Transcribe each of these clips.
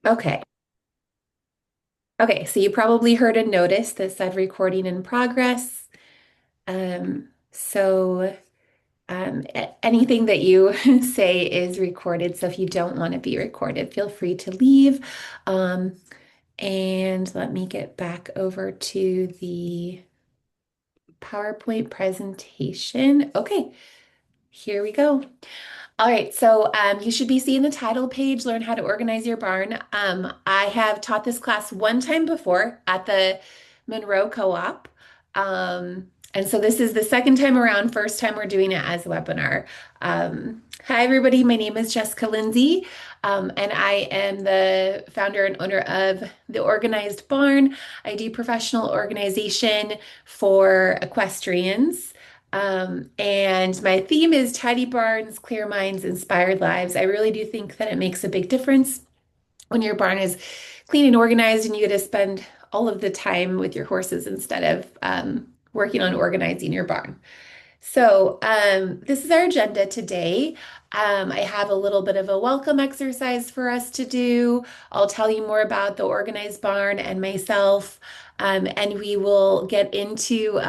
Okay. Okay, so you probably heard a notice that said recording in progress. Anything that you say is recorded. So if you don't want to be recorded, feel free to leave. Um, and let me get back over to the PowerPoint presentation. Okay, here we go. All right, so you should be seeing the title page, Learn How to Organize Your Barn. I have taught this class one time before at the Monroe Co-op. And so this is the second time around, first time we're doing it as a webinar. Hi, everybody. My name is Jessica Lindsay, and I am the founder and owner of The Organized Barn. I do professional organization for equestrians. And my theme is tidy barns, clear minds, inspired lives. I really do think that it makes a big difference when your barn is clean and organized and you get to spend all of the time with your horses instead of working on organizing your barn. This is our agenda today. I have a little bit of a welcome exercise for us to do. I'll tell you more about the organized barn and myself, and we will get into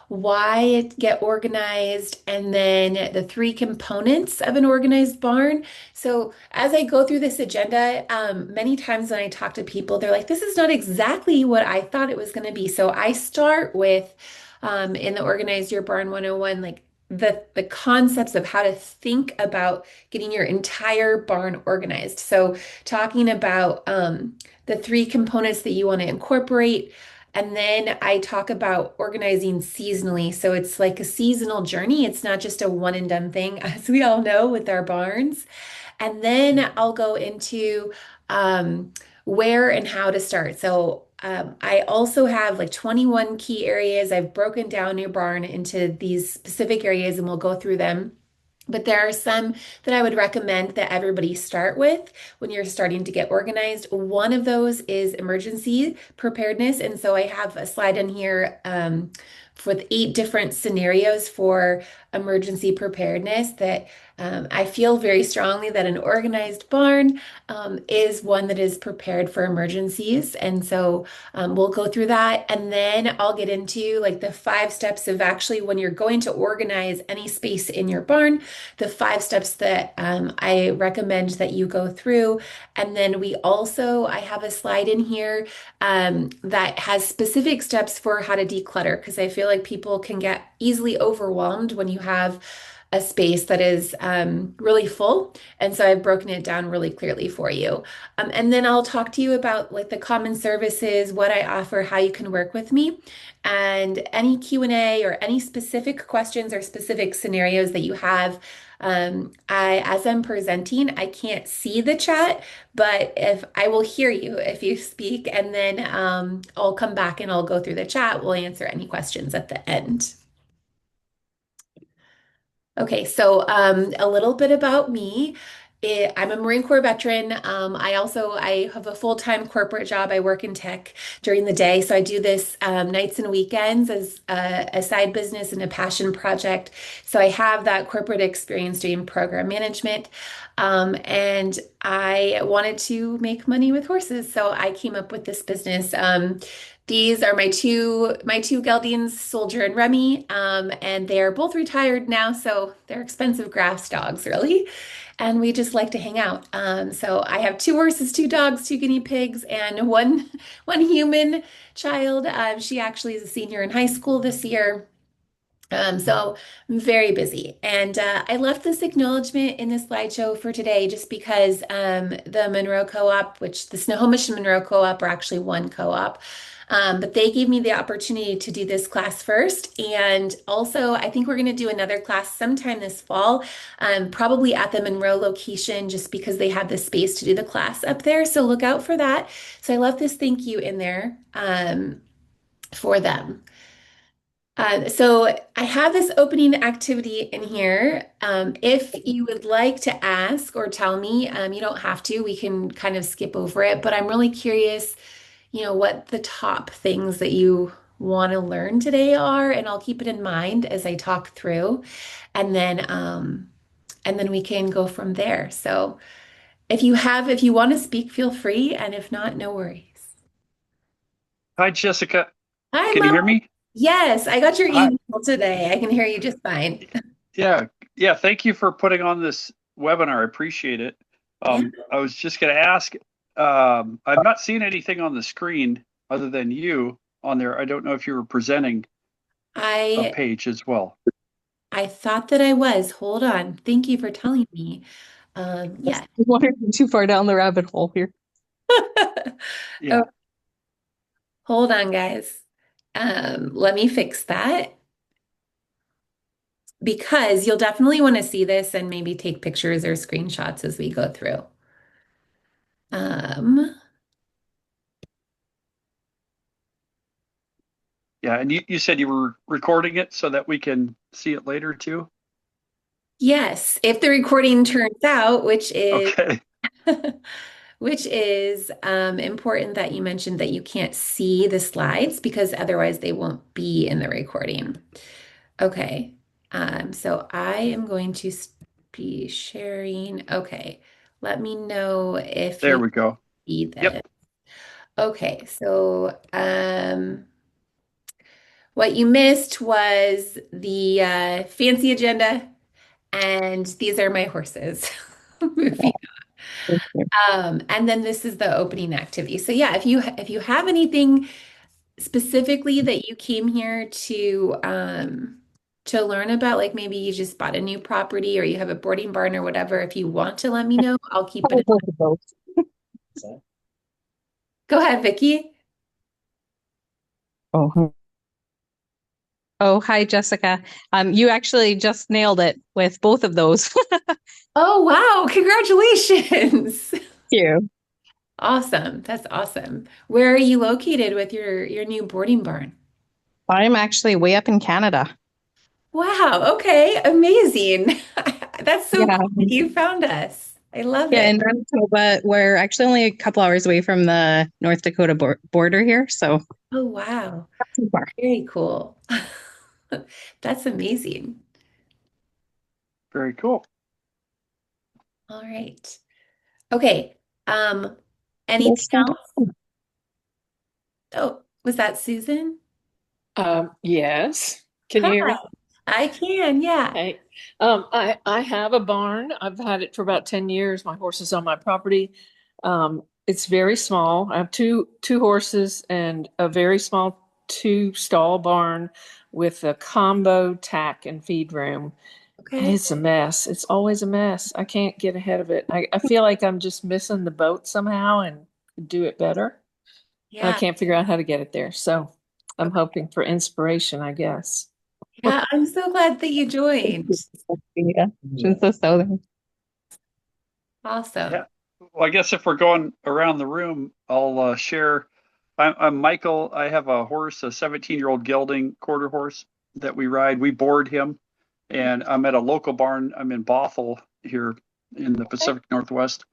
why get organized and then the three components of an organized barn. So, as I go through this agenda, many times when I talk to people, they're like, this is not exactly what I thought it was going to be. So, I start with in the Organize Your Barn 101, like the concepts of how to think about getting your entire barn organized. So talking about the three components that you want to incorporate. And then I talk about organizing seasonally. So it's like a seasonal journey. It's not just a one and done thing, as we all know with our barns. And then I'll go into um, where and how to start. I also have like 21 key areas. I've broken down your barn into these specific areas and we'll go through them. But there are some that I would recommend that everybody start with when you're starting to get organized. One of those is emergency preparedness. And so I have a slide in here with 8 different scenarios for emergency preparedness that I feel very strongly that an organized barn is one that is prepared for emergencies. And so we'll go through that. And then I'll get into like the 5 steps of actually when you're going to organize any space in your barn, the 5 steps that I recommend that you go through. And then I have a slide in here that has specific steps for how to declutter because I feel like people can get easily overwhelmed when you have a space that is really full. And so I've broken it down really clearly for you. And then I'll talk to you about like the common services, what I offer, how you can work with me, and any Q&A or any specific questions or specific scenarios that you have. As I'm presenting, I can't see the chat, but if I will hear you if you speak, and then I'll come back and I'll go through the chat. We'll answer any questions at the end. Okay, so a little bit about me. I'm a Marine Corps veteran. I have a full-time corporate job. I work in tech during the day, so I do this nights and weekends as a side business and a passion project. So I have that corporate experience doing program management, and I wanted to make money with horses, so I came up with this business. These are my two geldings, Soldier and Remy, and they are both retired now, so they're expensive grass dogs, really. And we just like to hang out. So I have 2 horses, 2 dogs, 2 guinea pigs, and one human child. She actually is a senior in high school this year. So I'm very busy. And I left this acknowledgement in the slideshow for today just because the Monroe Co-op, which the Snohomish and Monroe Co-op are actually one co-op, but they gave me the opportunity to do this class first. And also, I think we're going to do another class sometime this fall, probably at the Monroe location, just because they have the space to do the class up there. So look out for that. So I left this thank you in there for them. So I have this opening activity in here. If you would like to ask or tell me, you don't have to, we can kind of skip over it, but I'm really curious, what the top things that you want to learn today are, and I'll keep it in mind as I talk through, and then we can go from there. So If you want to speak, feel free, and if not, no worries. Hi, Jessica. Hi, Can Mo. you hear me? Yes, I got your Hi. email today. I can hear you just fine. Yeah. Yeah. Thank you for putting on this webinar. I appreciate it. Yeah, I was just going to ask, I'm not seeing anything on the screen other than you on there. I don't know if you were presenting a I page as well. I thought that I was. Hold on. Thank you for telling me. Yes. Yeah. We wanted too far down the rabbit hole here. Oh, Yeah. hold on, guys. Let me fix that because you'll definitely want to see this and maybe take pictures or screenshots as we go through. Um, Yeah. And you said you were recording it so that we can see it later too? yes, if the recording turns out, Okay. which is important that you mentioned that you can't see the slides because otherwise they won't be in the recording. Okay. So I am going to be sharing. Okay. Let me know if There you we go. see Yep. this. Okay. So what you missed was the fancy agenda, and these are my horses. Moving. Thank you. And then this is the opening activity. So yeah, if you have anything specifically that you came here to learn about, like maybe you just bought a new property or you have a boarding barn or whatever, if you want to let me know, I'll keep Probably it. both of those. Go ahead, Vicky. Oh, oh, hi, Jessica. You actually just nailed it with both of those. Thank Oh, wow. Congratulations. you. Awesome. That's awesome. Where are you located with your new boarding barn? I'm actually way up in Canada. Wow. Okay. Amazing. That's so Yeah, cool that you found us. I love yeah, it. in Manitoba, we're actually only a couple hours away from the North Dakota border here, so not Oh, wow. too far. Very cool. That's amazing. Very cool. All right. Okay. Um, We'll anything start. else? Oh, was that Susan? Yes. Can you hear Hi. me? I can, yeah. Hey. I have a barn. I've had it for about 10 years. My horse is on my property. It's very small. I have two horses and a very small two stall barn with a combo tack and feed room. And Okay. it's a mess. It's always a mess. I can't get ahead of it. I feel like I'm just missing the boat somehow and do it better. And I Yeah. can't figure out how to get it there. So I'm hoping for inspiration, I guess. Yeah, I'm so glad that you joined. Yeah, she's so southern. Awesome. Yeah. Well, I guess if we're going around the room, I'll share. I'm Michael. I have a horse, a 17-year-old gelding quarter horse that we ride. We board him, and I'm at a local barn. I'm in Bothell here in the Pacific Northwest.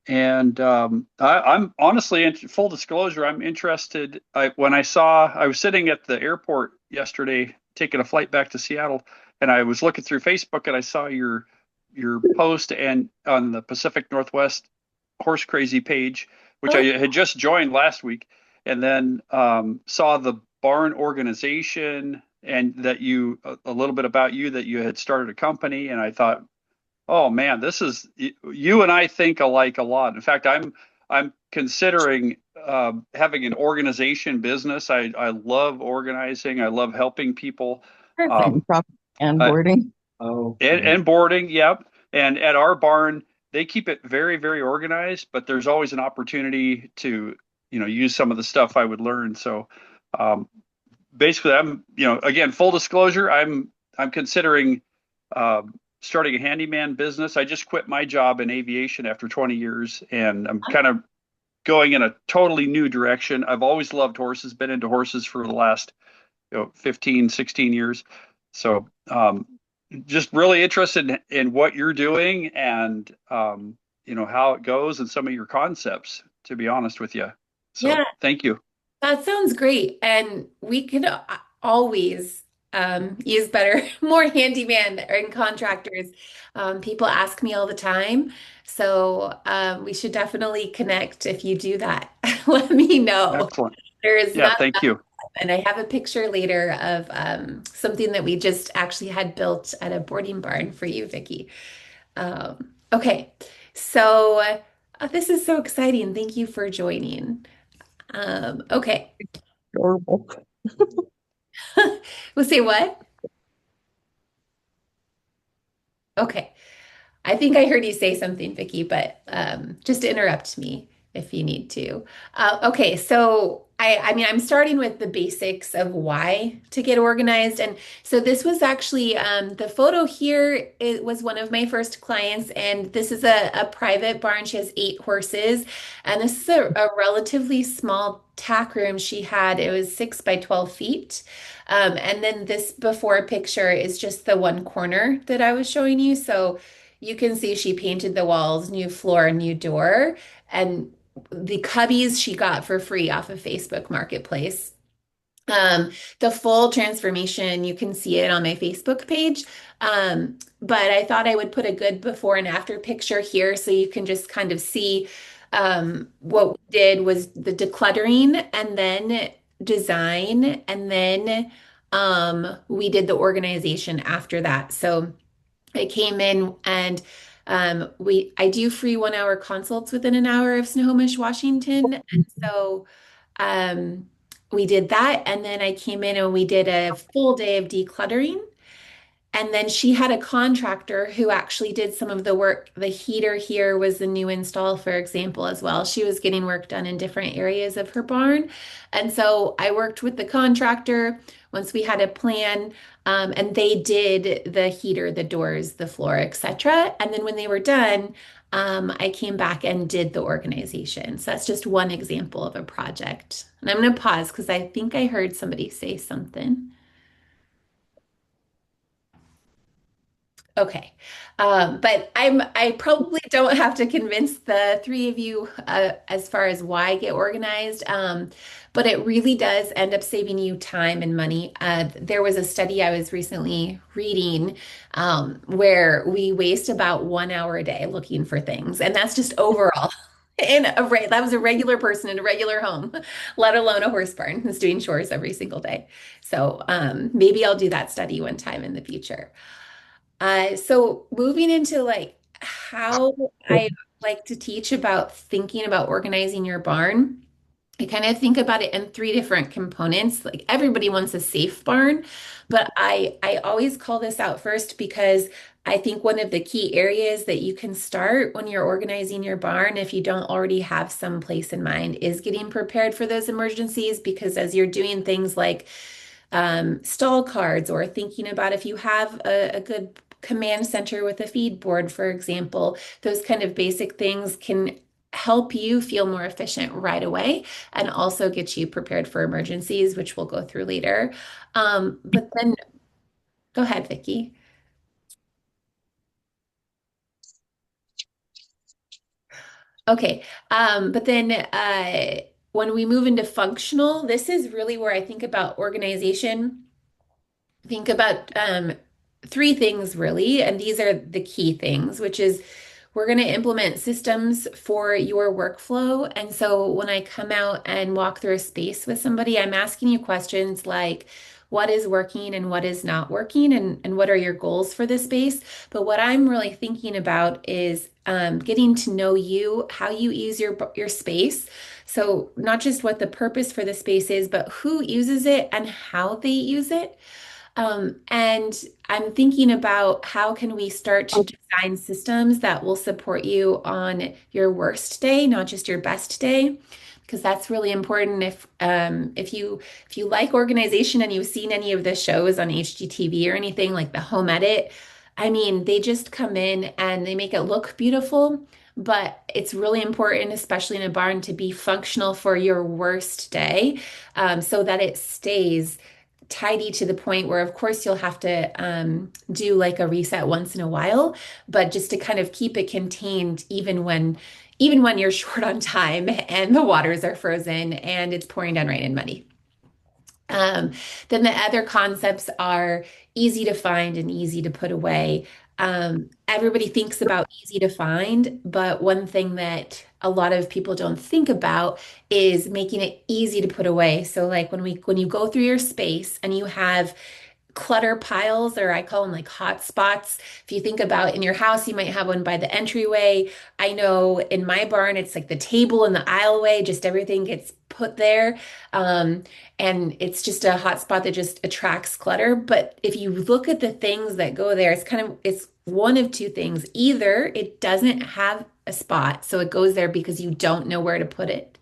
And I'm honestly, in full disclosure, I'm interested. When I was sitting at the airport yesterday, taking a flight back to Seattle, and I was looking through Facebook, and I saw your post and on the Pacific Northwest Horse Crazy page, which I Oh, had just joined last week, and then saw the barn organization and that a little bit about you that you had started a company, and I thought, oh man, this is you and I think alike a lot. In fact, I'm considering having an organization business. I love organizing. I love helping people. perfect. Um, And property and I, boarding. and boarding, yep. And at our barn, they keep it very, very organized, but there's always an opportunity to, use some of the stuff I would learn. So, um, basically, again, full disclosure, I'm considering starting a handyman business. I just quit my job in aviation after 20 years, and I'm kind of going in a totally new direction. I've always loved horses, been into horses for the last 15, 16 years. So just really interested in what you're doing and how it goes and some of your concepts, to be honest with you. So Yeah, thank you. that sounds great. And we could always use better, more handyman and contractors. People ask me all the time. So we should definitely connect if you do that. Let me know. Excellent. There is Yeah, not thank you. and I have a picture later of something that we just actually had built at a boarding barn for you, Vicky. Okay, so this is so exciting. Thank you for joining. Okay, Adorable. we'll say what? Okay. I think I heard you say something, Vicky, but just interrupt me if you need to. Okay, so I mean, I'm starting with the basics of why to get organized. And so this was actually the photo here. It was one of my first clients, and this is a private barn. She has 8 horses, and this is a relatively small tack room she had. It was 6 by 12 feet. And then this before picture is just the one corner that I was showing you. So you can see she painted the walls, new floor, new door, and the cubbies she got for free off of Facebook Marketplace. Um, the full transformation, you can see it on my Facebook page. But I thought I would put a good before and after picture here so you can just kind of see what we did was the decluttering and then design, and then we did the organization after that. So I came in and I do free 1 hour consults within an hour of Snohomish, Washington. And so we did that. And then I came in and we did a full day of decluttering. And then she had a contractor who actually did some of the work. The heater here was the new install, for example, as well. She was getting work done in different areas of her barn. And so I worked with the contractor once we had a plan, and they did the heater, the doors, the floor, etc. And then when they were done, I came back and did the organization. So that's just one example of a project. And I'm going to pause because I think I heard somebody say something. Okay. But I probably don't have to convince the three of you as far as why get organized. But it really does end up saving you time and money. There was a study I was recently reading where we waste about 1 hour a day looking for things, and that's just overall. That was a regular person in a regular home, let alone a horse barn who's doing chores every single day. So maybe I'll do that study one time in the future. So moving into like how I like to teach about thinking about organizing your barn. I kind of think about it in three different components. Like everybody wants a safe barn, but I always call this out first because I think one of the key areas that you can start when you're organizing your barn, if you don't already have some place in mind, is getting prepared for those emergencies. Because as you're doing things like stall cards or thinking about if you have a good command center with a feed board, for example, those kind of basic things can help you feel more efficient right away and also get you prepared for emergencies, which we'll go through later. But then go ahead, Vicky. Okay. But then when we move into functional, this is really where I think about organization. Think about three things really, and these are the key things, which is we're going to implement systems for your workflow. And so when I come out and walk through a space with somebody, I'm asking you questions like, what is working and what is not working, and what are your goals for this space? But what I'm really thinking about is getting to know you, how you use your space. So not just what the purpose for the space is, but who uses it and how they use it. And I'm thinking about how can we start to design systems that will support you on your worst day, not just your best day, because that's really important. If you like organization and you've seen any of the shows on HGTV or anything like the Home Edit, I mean, they just come in and they make it look beautiful. But it's really important, especially in a barn, to be functional for your worst day, so that it stays tidy to the point where, of course, you'll have to do like a reset once in a while, but just to kind of keep it contained, even when you're short on time and the waters are frozen and it's pouring down rain and muddy. Um, then the other concepts are easy to find and easy to put away. Everybody thinks about easy to find, but one thing that a lot of people don't think about is making it easy to put away. So like when you go through your space and you have clutter piles, or I call them like hot spots. If you think about in your house, you might have one by the entryway. I know in my barn, it's like the table in the aisleway, just everything gets put there. Um, and it's just a hot spot that just attracts clutter. But if you look at the things that go there, it's one of two things. Either it doesn't have a spot, so it goes there because you don't know where to put it.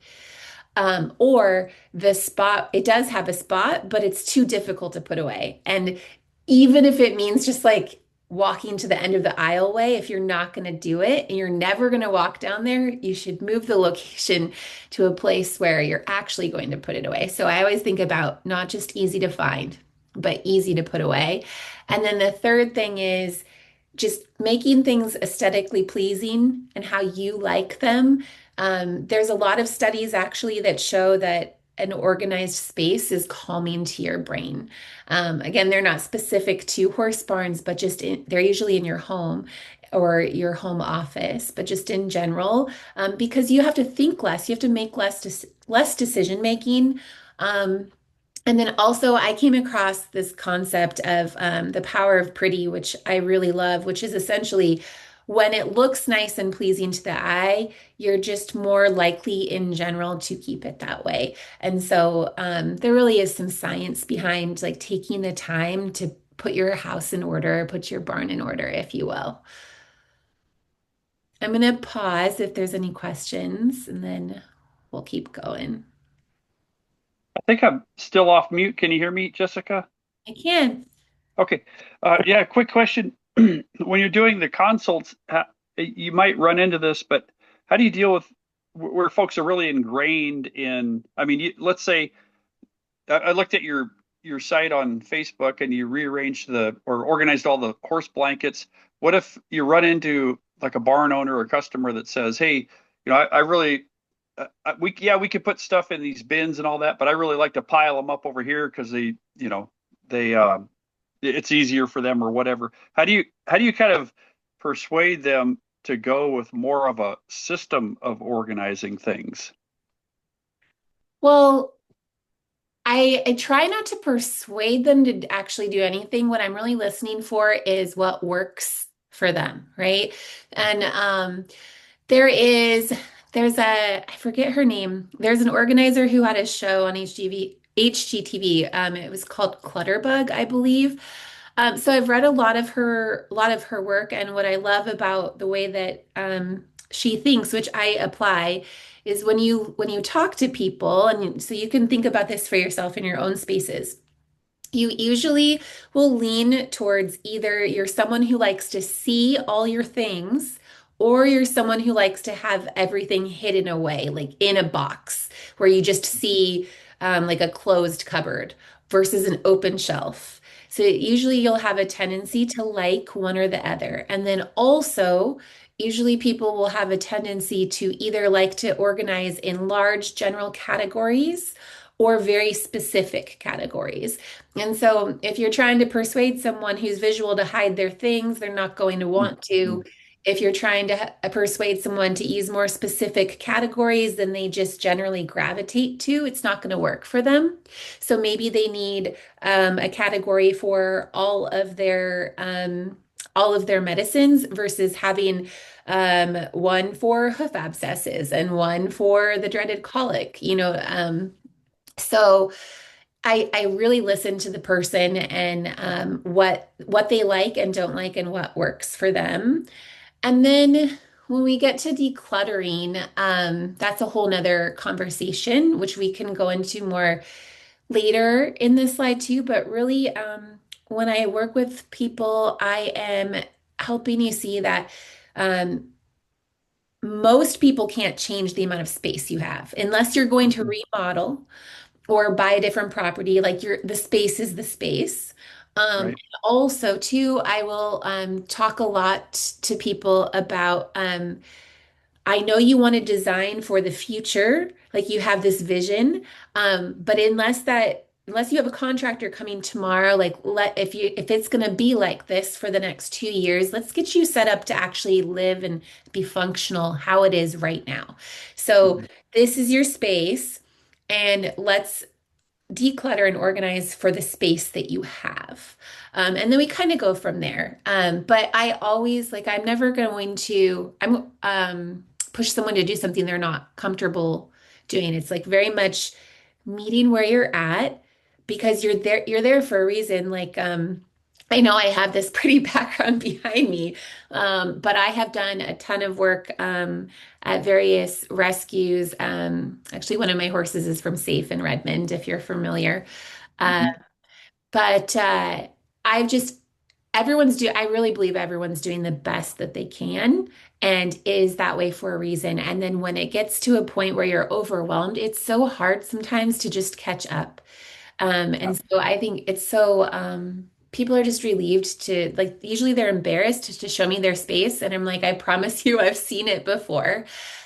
Or the spot, it does have a spot, but it's too difficult to put away. And even if it means just like walking to the end of the aisleway, if you're not going to do it and you're never going to walk down there, you should move the location to a place where you're actually going to put it away. So I always think about not just easy to find, but easy to put away. And then the third thing is just making things aesthetically pleasing and how you like them. There's a lot of studies actually that show that an organized space is calming to your brain. Again, they're not specific to horse barns, but they're usually in your home or your home office, but just in general, because you have to think less, you have to make less decision making. Um, and then also, I came across this concept of the power of pretty, which I really love, which is essentially when it looks nice and pleasing to the eye, you're just more likely in general to keep it that way. And so there really is some science behind like taking the time to put your house in order, put your barn in order, if you will. I'm going to pause if there's any questions, and then we'll keep going. I think I'm still off mute. Can you hear me, Jessica? I can. Okay. Yeah, quick question. When you're doing the consults, you might run into this, but how do you deal with where folks are really ingrained in, I mean, let's say I looked at your site on Facebook and you rearranged or organized all the horse blankets. What if you run into like a barn owner or customer that says, "Hey, I really we could put stuff in these bins and all that, but I really like to pile them up over here because they it's easier for them or whatever." How do you kind of persuade them to go with more of a system of organizing things? Well, I try not to persuade them to actually do anything. What I'm really listening for is what works for them, right? And there is there's I forget her name. There's an organizer who had a show on HGTV. It was called Clutterbug, I believe. So I've read a lot of her work, and what I love about the way that she thinks, which I apply, is when you talk to people, and so you can think about this for yourself in your own spaces. You usually will lean towards either you're someone who likes to see all your things, or you're someone who likes to have everything hidden away, like in a box where you just see like a closed cupboard versus an open shelf. So usually you'll have a tendency to like one or the other. And then also, usually people will have a tendency to either like to organize in large general categories or very specific categories. And so, if you're trying to persuade someone who's visual to hide their things, they're not going to want to. If you're trying to persuade someone to use more specific categories than they just generally gravitate to, it's not going to work for them. So maybe they need a category for all of their medicines versus having one for hoof abscesses and one for the dreaded colic. So I really listen to the person and what they like and don't like and what works for them. And then when we get to decluttering, that's a whole nother conversation, which we can go into more later in this slide too. But really, when I work with people, I am helping you see that um, most people can't change the amount of space you have unless you're going to Mhm. remodel or buy a different property, like the space is the space. Right. Also, too, I will talk a lot to people about I know you want to design for the future, like you have this vision, but unless that unless you have a contractor coming tomorrow, like if it's going to be like this for the next 2 years, let's get you set up to actually live and be functional how it is right now. So Mhm. this is your space, and let's declutter and organize for the space that you have. And then we kind of go from there. But I always like, I'm never going to, push someone to do something they're not comfortable doing. It's like very much meeting where you're at because you're there for a reason. Like, I know I have this pretty background behind me, but I have done a ton of work at various rescues. Actually, one of my horses is from Safe in Redmond, if you're familiar. Uh, Mhm. but I've just I really believe everyone's doing the best that they can and is that way for a reason. And then when it gets to a point where you're overwhelmed, it's so hard sometimes to just catch up. Yeah. And so I think it's so people are just relieved to like usually they're embarrassed to show me their space and I'm like, I promise you I've seen it before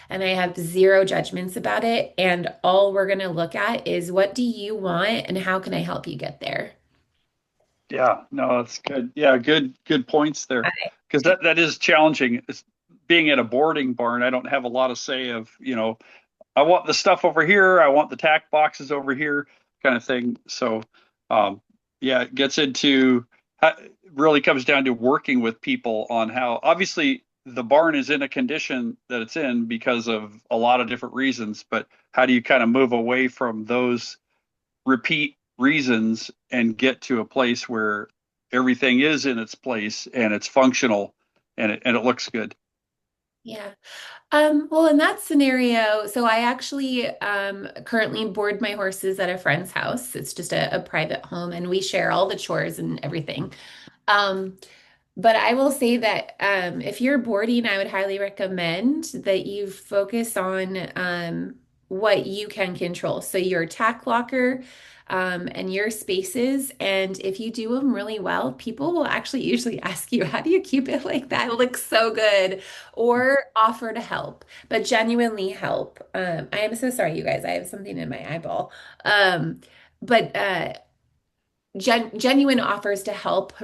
and I have zero judgments about it. And all we're gonna look at is what do you want and how can I help you get there? Yeah, no, that's good. Yeah, good points there. Because that is challenging. It's, being at a boarding barn, I don't have a lot of say of, I want the stuff over here, I want the tack boxes over here, kind of thing. So, um, yeah, it gets into it really comes down to working with people on how obviously the barn is in a condition that it's in because of a lot of different reasons, but how do you kind of move away from those repeat reasons and get to a place where everything is in its place and it's functional and it looks good. Yeah. Well, in that scenario, so I actually currently board my horses at a friend's house. It's just a private home and we share all the chores and everything. Um, But I will say that if you're boarding, I would highly recommend that you focus on what you can control. So your tack locker and your spaces. And if you do them really well, people will actually usually ask you, how do you keep it like that? It looks so good. Or offer to help, but genuinely help. I am so sorry, you guys. I have something in my eyeball. But genuine offers to help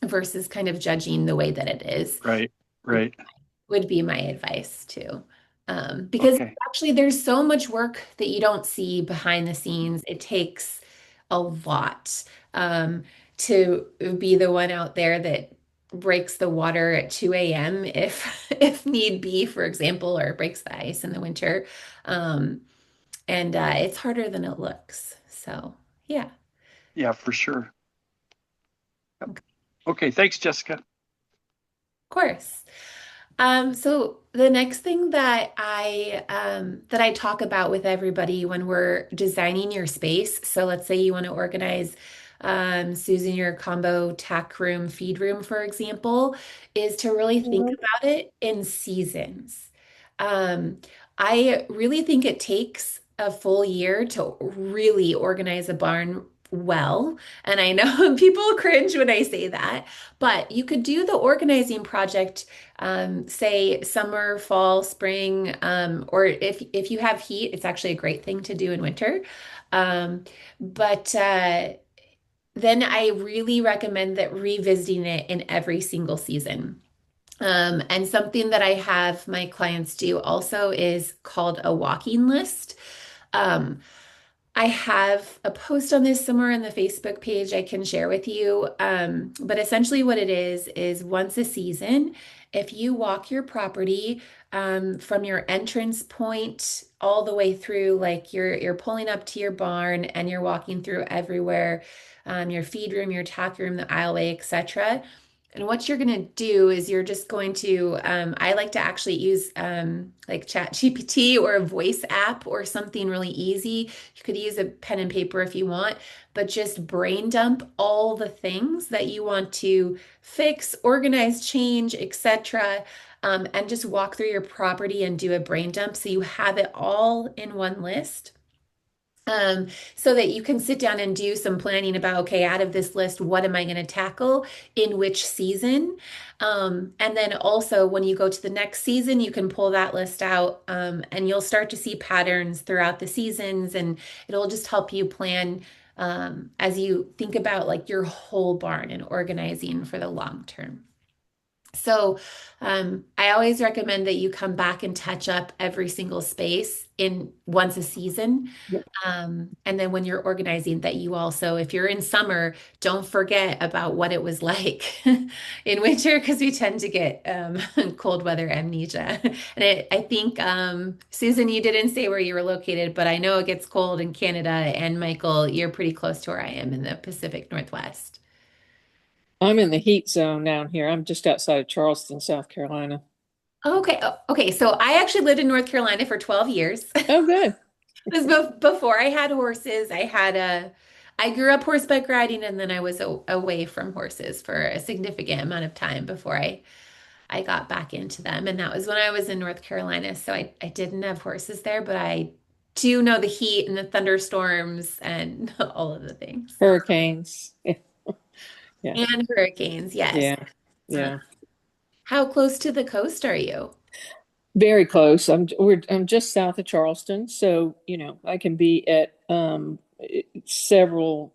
versus kind of judging the way that it is Right, would, right. would be my advice too. Because Okay. actually there's so much work that you don't see behind the scenes. It takes a lot to be the one out there that breaks the water at 2 a.m. if if need be, for example, or breaks the ice in the winter. And it's harder than it looks. So yeah, Yeah, for sure. Yep. of Okay, thanks, Jessica. course. So the next thing that I talk about with everybody when we're designing your space, so let's say you want to organize Susan, your combo tack room, feed room, for example, is to really think Mhm. about it in seasons. Um, I really think it takes a full year to really organize a barn well. And I know people cringe when I say that, but you could do the organizing project say summer, fall, spring, or if you have heat, it's actually a great thing to do in winter. But then I really recommend that revisiting it in every single season. And something that I have my clients do also is called a walking list. Um, I have a post on this somewhere on the Facebook page I can share with you. But essentially, what it is once a season, if you walk your property from your entrance point all the way through, like you're pulling up to your barn and you're walking through everywhere, your feed room, your tack room, the aisleway, etc. And what you're going to do is you're just going to, I like to actually use like Chat GPT or a voice app or something really easy. You could use a pen and paper if you want, but just brain dump all the things that you want to fix, organize, change, etc. And just walk through your property and do a brain dump so you have it all in one list. so that you can sit down and do some planning about, okay, out of this list, what am I going to tackle in which season? And then also, when you go to the next season, you can pull that list out, and you'll start to see patterns throughout the seasons, and it'll just help you plan as you think about like your whole barn and organizing for the long term. So, I always recommend that you come back and touch up every single space in once a season. And then when you're organizing, that you also, if you're in summer, don't forget about what it was like in winter, because we tend to get cold weather amnesia. And I think, Susan, you didn't say where you were located, but I know it gets cold in Canada. And Michael, you're pretty close to where I am in the Pacific Northwest. I'm in the heat zone down here. I'm just outside of Charleston, South Carolina. Okay. Okay. So I actually lived in North Carolina for 12 years. Oh, good. This was before I had horses. I grew up horseback riding, and then I was away from horses for a significant amount of time before I got back into them. And that was when I was in North Carolina. So I didn't have horses there, but I do know the heat and the thunderstorms and all of the things. Hurricanes. Yeah. And hurricanes, yes. Yeah. Uh, Yeah. how close to the coast are you? Very close. I'm just south of Charleston, so I can be at several,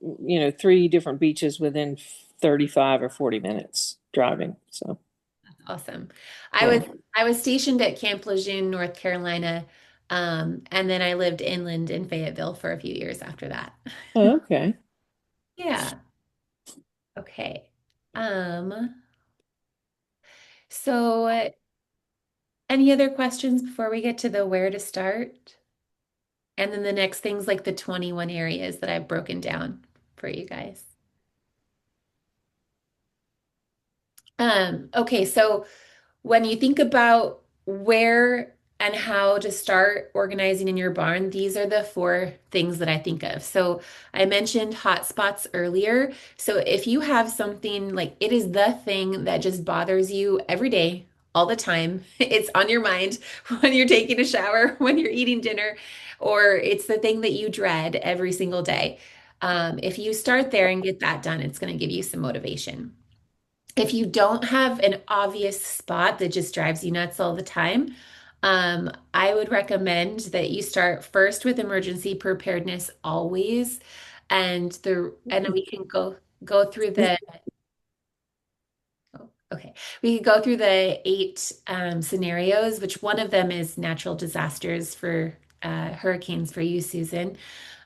three different beaches within 35 or 40 minutes driving. So, Awesome. I was yeah. I was stationed at Camp Lejeune, North Carolina, and then I lived inland in Fayetteville for a few years after that. Oh, okay. Yeah. Okay. Um, so any other questions before we get to the where to start? And then the next things like the 21 areas that I've broken down for you guys. Okay, so when you think about where and how to start organizing in your barn, these are the four things that I think of. So I mentioned hot spots earlier. So if you have something like it is the thing that just bothers you every day, all the time, it's on your mind when you're taking a shower, when you're eating dinner, or it's the thing that you dread every single day. If you start there and get that done, it's going to give you some motivation. If you don't have an obvious spot that just drives you nuts all the time, I would recommend that you start first with emergency preparedness always, and we can go through the oh, okay. We could go through the eight scenarios, which one of them is natural disasters for hurricanes for you, Susan,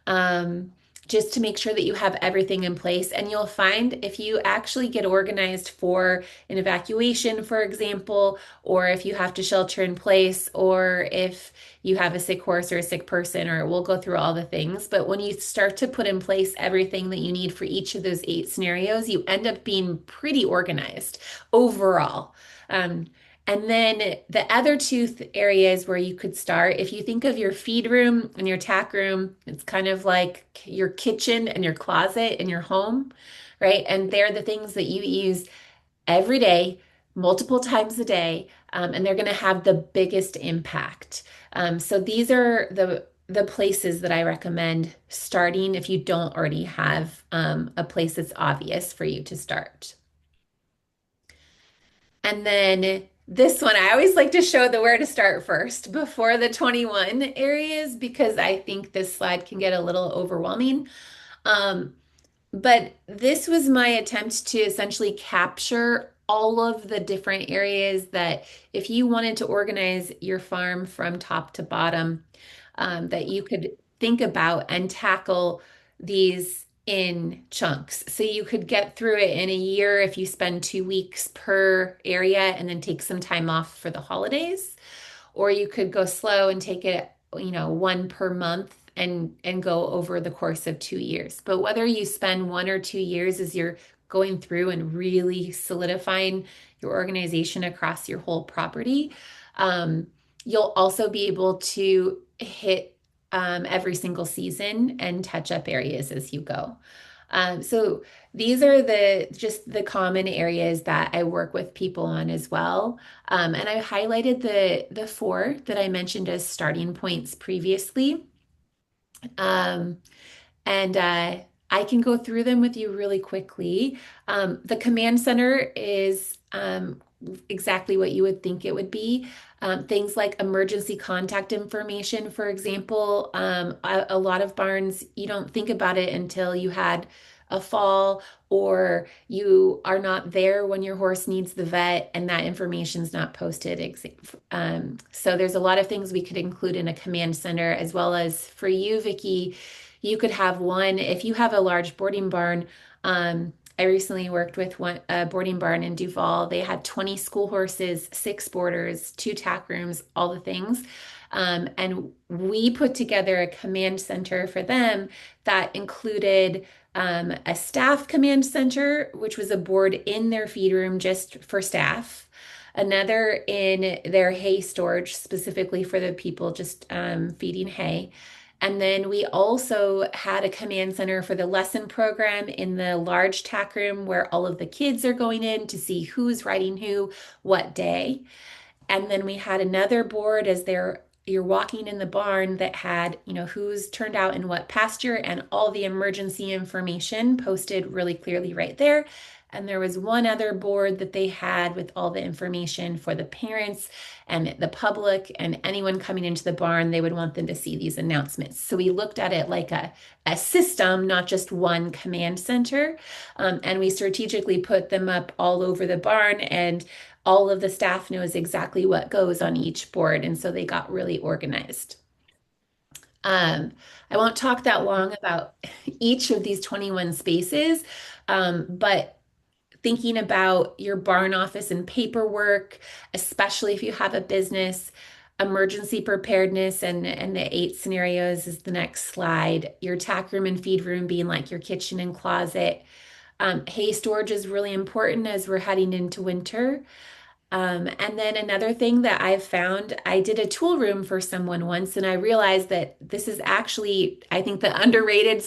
um, just to make sure that you have everything in place. And you'll find if you actually get organized for an evacuation, for example, or if you have to shelter in place, or if you have a sick horse or a sick person, or we'll go through all the things. But when you start to put in place everything that you need for each of those eight scenarios, you end up being pretty organized overall. Um, and then the other two areas where you could start, if you think of your feed room and your tack room, it's kind of like your kitchen and your closet in your home, right? And they're the things that you use every day, multiple times a day, and they're going to have the biggest impact. So these are the places that I recommend starting if you don't already have a place that's obvious for you to start. And then this one, I always like to show the where to start first before the 21 areas because I think this slide can get a little overwhelming. Um, but this was my attempt to essentially capture all of the different areas that if you wanted to organize your farm from top to bottom, that you could think about and tackle these in chunks. So you could get through it in a year if you spend 2 weeks per area and then take some time off for the holidays, or you could go slow and take it, one per month and go over the course of 2 years. But whether you spend 1 or 2 years as you're going through and really solidifying your organization across your whole property, you'll also be able to hit every single season and touch up areas as you go. So these are just the common areas that I work with people on as well. And I highlighted the four that I mentioned as starting points previously. Um, and I can go through them with you really quickly. The command center is exactly what you would think it would be. Things like emergency contact information, for example. A lot of barns, you don't think about it until you had a fall or you are not there when your horse needs the vet and that information's not posted. So there's a lot of things we could include in a command center, as well as for you, Vicky, you could have one if you have a large boarding barn. I recently worked with a boarding barn in Duval. They had 20 school horses, 6 boarders, 2 tack rooms, all the things. And we put together a command center for them that included a staff command center, which was a board in their feed room just for staff, another in their hay storage specifically for the people just feeding hay. And then we also had a command center for the lesson program in the large tack room where all of the kids are going in to see who's riding who, what day. And then we had another board as you're walking in the barn that had, who's turned out in what pasture and all the emergency information posted really clearly right there. And there was one other board that they had with all the information for the parents and the public and anyone coming into the barn. They would want them to see these announcements. So we looked at it like a system, not just one command center. And we strategically put them up all over the barn, and all of the staff knows exactly what goes on each board. And so they got really organized. I won't talk that long about each of these 21 spaces, but thinking about your barn office and paperwork, especially if you have a business, emergency preparedness, and the 8 scenarios is the next slide. Your tack room and feed room being like your kitchen and closet. Hay storage is really important as we're heading into winter. And then another thing that I've found, I did a tool room for someone once, and I realized that this is actually, I think, the underrated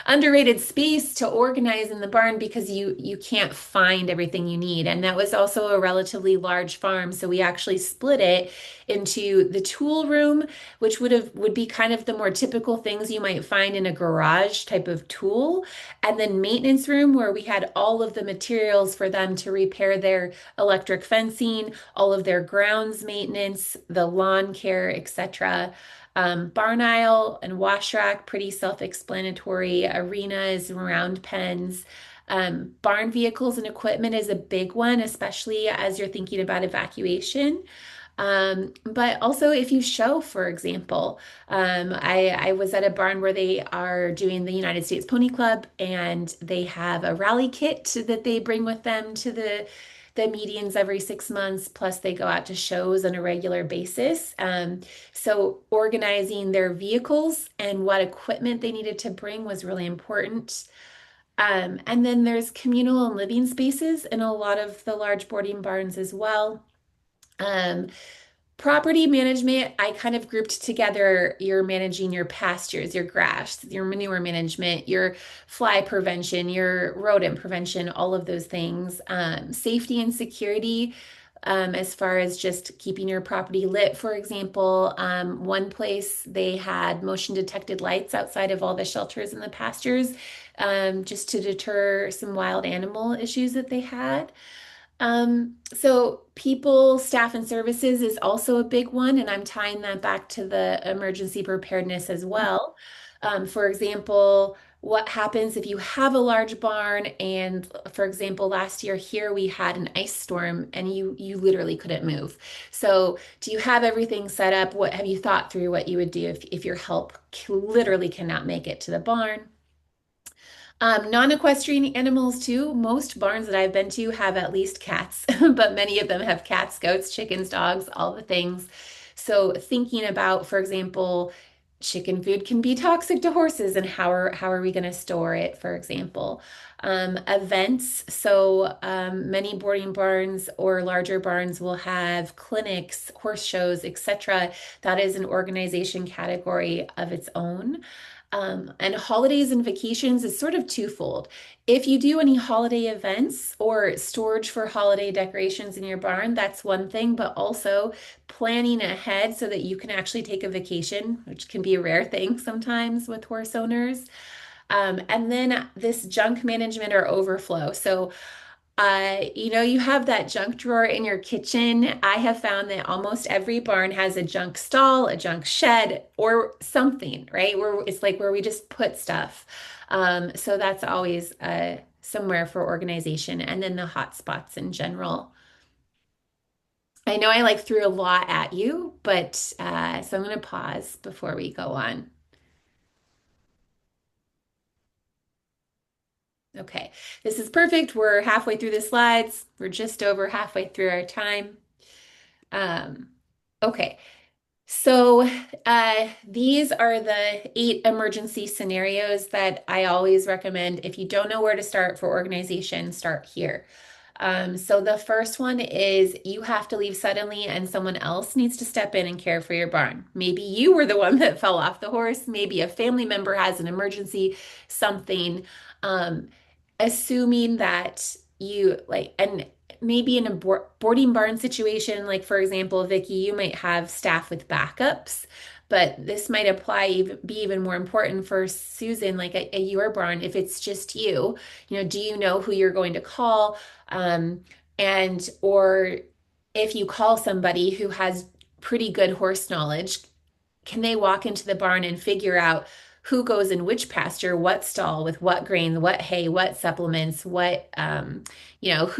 underrated space to organize in the barn because you can't find everything you need. And that was also a relatively large farm, so we actually split it into the tool room, which would be kind of the more typical things you might find in a garage type of tool, and then maintenance room where we had all of the materials for them to repair their electric fencing, all of their grounds maintenance, the lawn care, etc. Barn aisle and wash rack, pretty self-explanatory. Arenas, round pens. Barn vehicles and equipment is a big one, especially as you're thinking about evacuation. But also if you show, for example, I was at a barn where they are doing the United States Pony Club, and they have a rally kit that they bring with them to the meetings every 6 months, plus they go out to shows on a regular basis. So organizing their vehicles and what equipment they needed to bring was really important. And then there's communal and living spaces in a lot of the large boarding barns as well. Um, Property management, I kind of grouped together. You're managing your pastures, your grass, your manure management, your fly prevention, your rodent prevention, all of those things. Safety and security, as far as just keeping your property lit, for example. One place they had motion detected lights outside of all the shelters and the pastures, just to deter some wild animal issues that they had. So people, staff, and services is also a big one, and I'm tying that back to the emergency preparedness as well. For example, what happens if you have a large barn and, for example, last year here we had an ice storm and you literally couldn't move. So do you have everything set up? What have you thought through what you would do if your help literally cannot make it to the barn? Non-equestrian animals too. Most barns that I've been to have at least cats, but many of them have cats, goats, chickens, dogs, all the things. So thinking about, for example, chicken food can be toxic to horses, and how are we going to store it, for example? Events. So many boarding barns or larger barns will have clinics, horse shows, etc. That is an organization category of its own. And holidays and vacations is sort of twofold. If you do any holiday events or storage for holiday decorations in your barn, that's one thing, but also planning ahead so that you can actually take a vacation, which can be a rare thing sometimes with horse owners. And then this junk management or overflow. So you have that junk drawer in your kitchen. I have found that almost every barn has a junk stall, a junk shed, or something, right? Where it's like where we just put stuff. So that's always somewhere for organization, and then the hot spots in general. I know I like threw a lot at you, but so I'm going to pause before we go on. Okay, this is perfect. We're halfway through the slides. We're just over halfway through our time. Um, okay, so these are the 8 emergency scenarios that I always recommend. If you don't know where to start for organization, start here. So the first one is you have to leave suddenly and someone else needs to step in and care for your barn. Maybe you were the one that fell off the horse. Maybe a family member has an emergency, something. Um, Assuming that you like, and maybe in a boarding barn situation, like for example, Vicky, you might have staff with backups, but this might be even more important for Susan, like at your barn, if it's just you, do you know who you're going to call? And or if you call somebody who has pretty good horse knowledge, can they walk into the barn and figure out who goes in which pasture, what stall with what grain, what hay, what supplements, who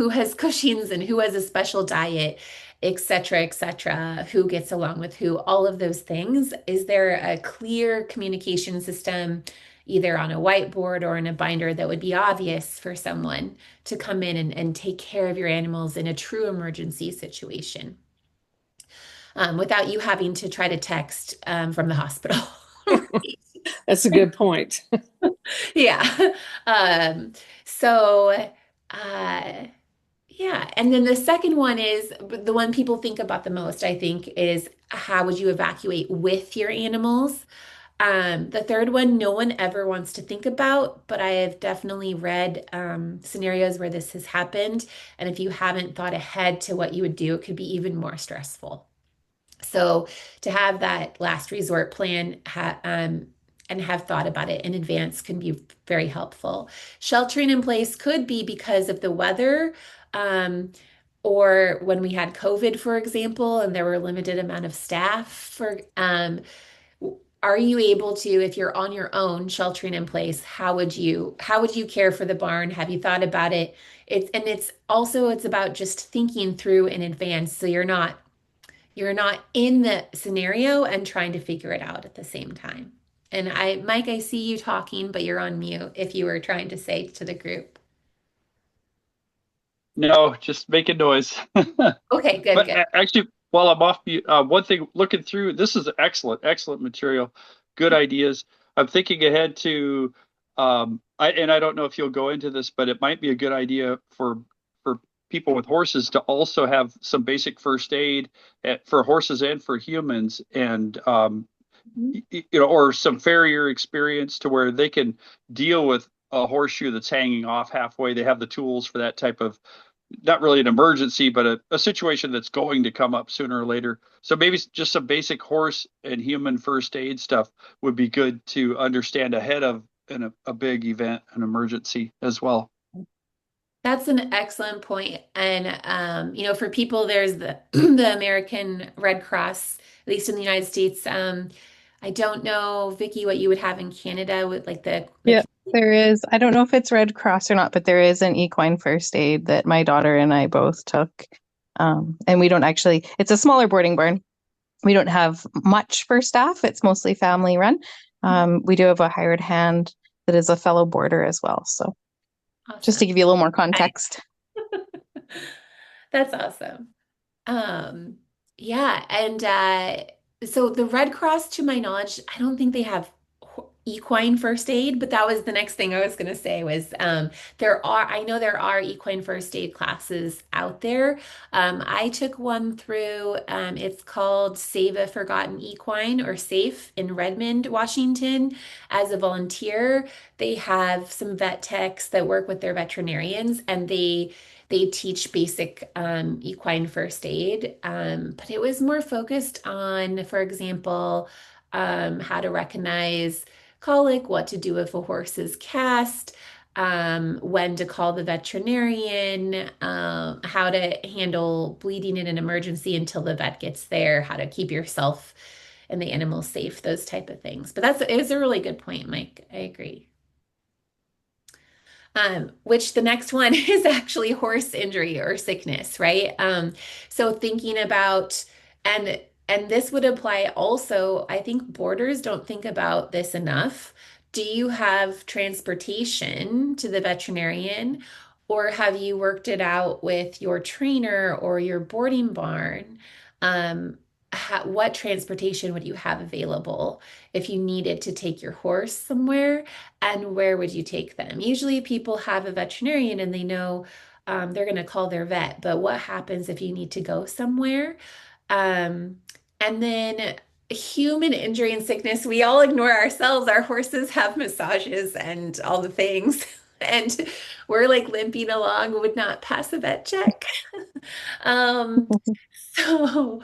has Cushing's and who has a special diet, et cetera, who gets along with who, all of those things. Is there a clear communication system, either on a whiteboard or in a binder, that would be obvious for someone to come in and take care of your animals in a true emergency situation? Without you having to try to text from the hospital. That's a good point. Yeah. Um, so, uh, yeah. And then the second one is the one people think about the most, I think, is how would you evacuate with your animals? The third one, no one ever wants to think about, but I have definitely read scenarios where this has happened. And if you haven't thought ahead to what you would do, it could be even more stressful. So to have that last resort plan and have thought about it in advance can be very helpful. Sheltering in place could be because of the weather, or when we had COVID, for example, and there were a limited amount of staff for. Are you able to, if you're on your own sheltering in place, how would you care for the barn? Have you thought about it? It's about just thinking through in advance, so you're not in the scenario and trying to figure it out at the same time. And Mike, I see you talking, but you're on mute if you were trying to say to the group. No, just making noise. Okay, good, But good. actually, while I'm off mute, one thing looking through, this is excellent material, good ideas. I'm thinking ahead to, I don't know if you'll go into this, but it might be a good idea for people with horses to also have some basic first aid for horses and for humans, and or some farrier experience to where they can deal with a horseshoe that's hanging off halfway. They have the tools for that type of, not really an emergency, but a situation that's going to come up sooner or later. So maybe just some basic horse and human first aid stuff would be good to understand ahead of a big event, an emergency as well. That's an excellent point. And for people, there's the the American Red Cross, at least in the United States. I don't know, Vicky, what you would have in Canada with like Yeah, there is. I don't know if it's Red Cross or not, but there is an equine first aid that my daughter and I both took. And we don't actually, it's a smaller boarding barn. We don't have much for staff. It's mostly family run. We do have a hired hand that is a fellow boarder as well. So just to awesome. give you a little more context. That's awesome. Um, yeah, and so the Red Cross, to my knowledge, I don't think they have. equine first aid, but that was the next thing I was going to say was I know there are equine first aid classes out there. I took one through, it's called Save a Forgotten Equine or SAFE in Redmond, Washington, as a volunteer. They have some vet techs that work with their veterinarians and they teach basic equine first aid, but it was more focused on, for example, how to recognize colic, what to do if a horse is cast, when to call the veterinarian, how to handle bleeding in an emergency until the vet gets there, how to keep yourself and the animal safe, those type of things. But it was a really good point, Mike. I agree. Which the next one is actually horse injury or sickness, right? So thinking about and and this would apply also, I think boarders don't think about this enough. Do you have transportation to the veterinarian, or have you worked it out with your trainer or your boarding barn? What transportation would you have available if you needed to take your horse somewhere? And where would you take them? Usually people have a veterinarian and they know they're going to call their vet, but what happens if you need to go somewhere? Um, and then human injury and sickness, we all ignore ourselves. Our horses have massages and all the things. And we're like limping along, would not pass a vet check. Um, so,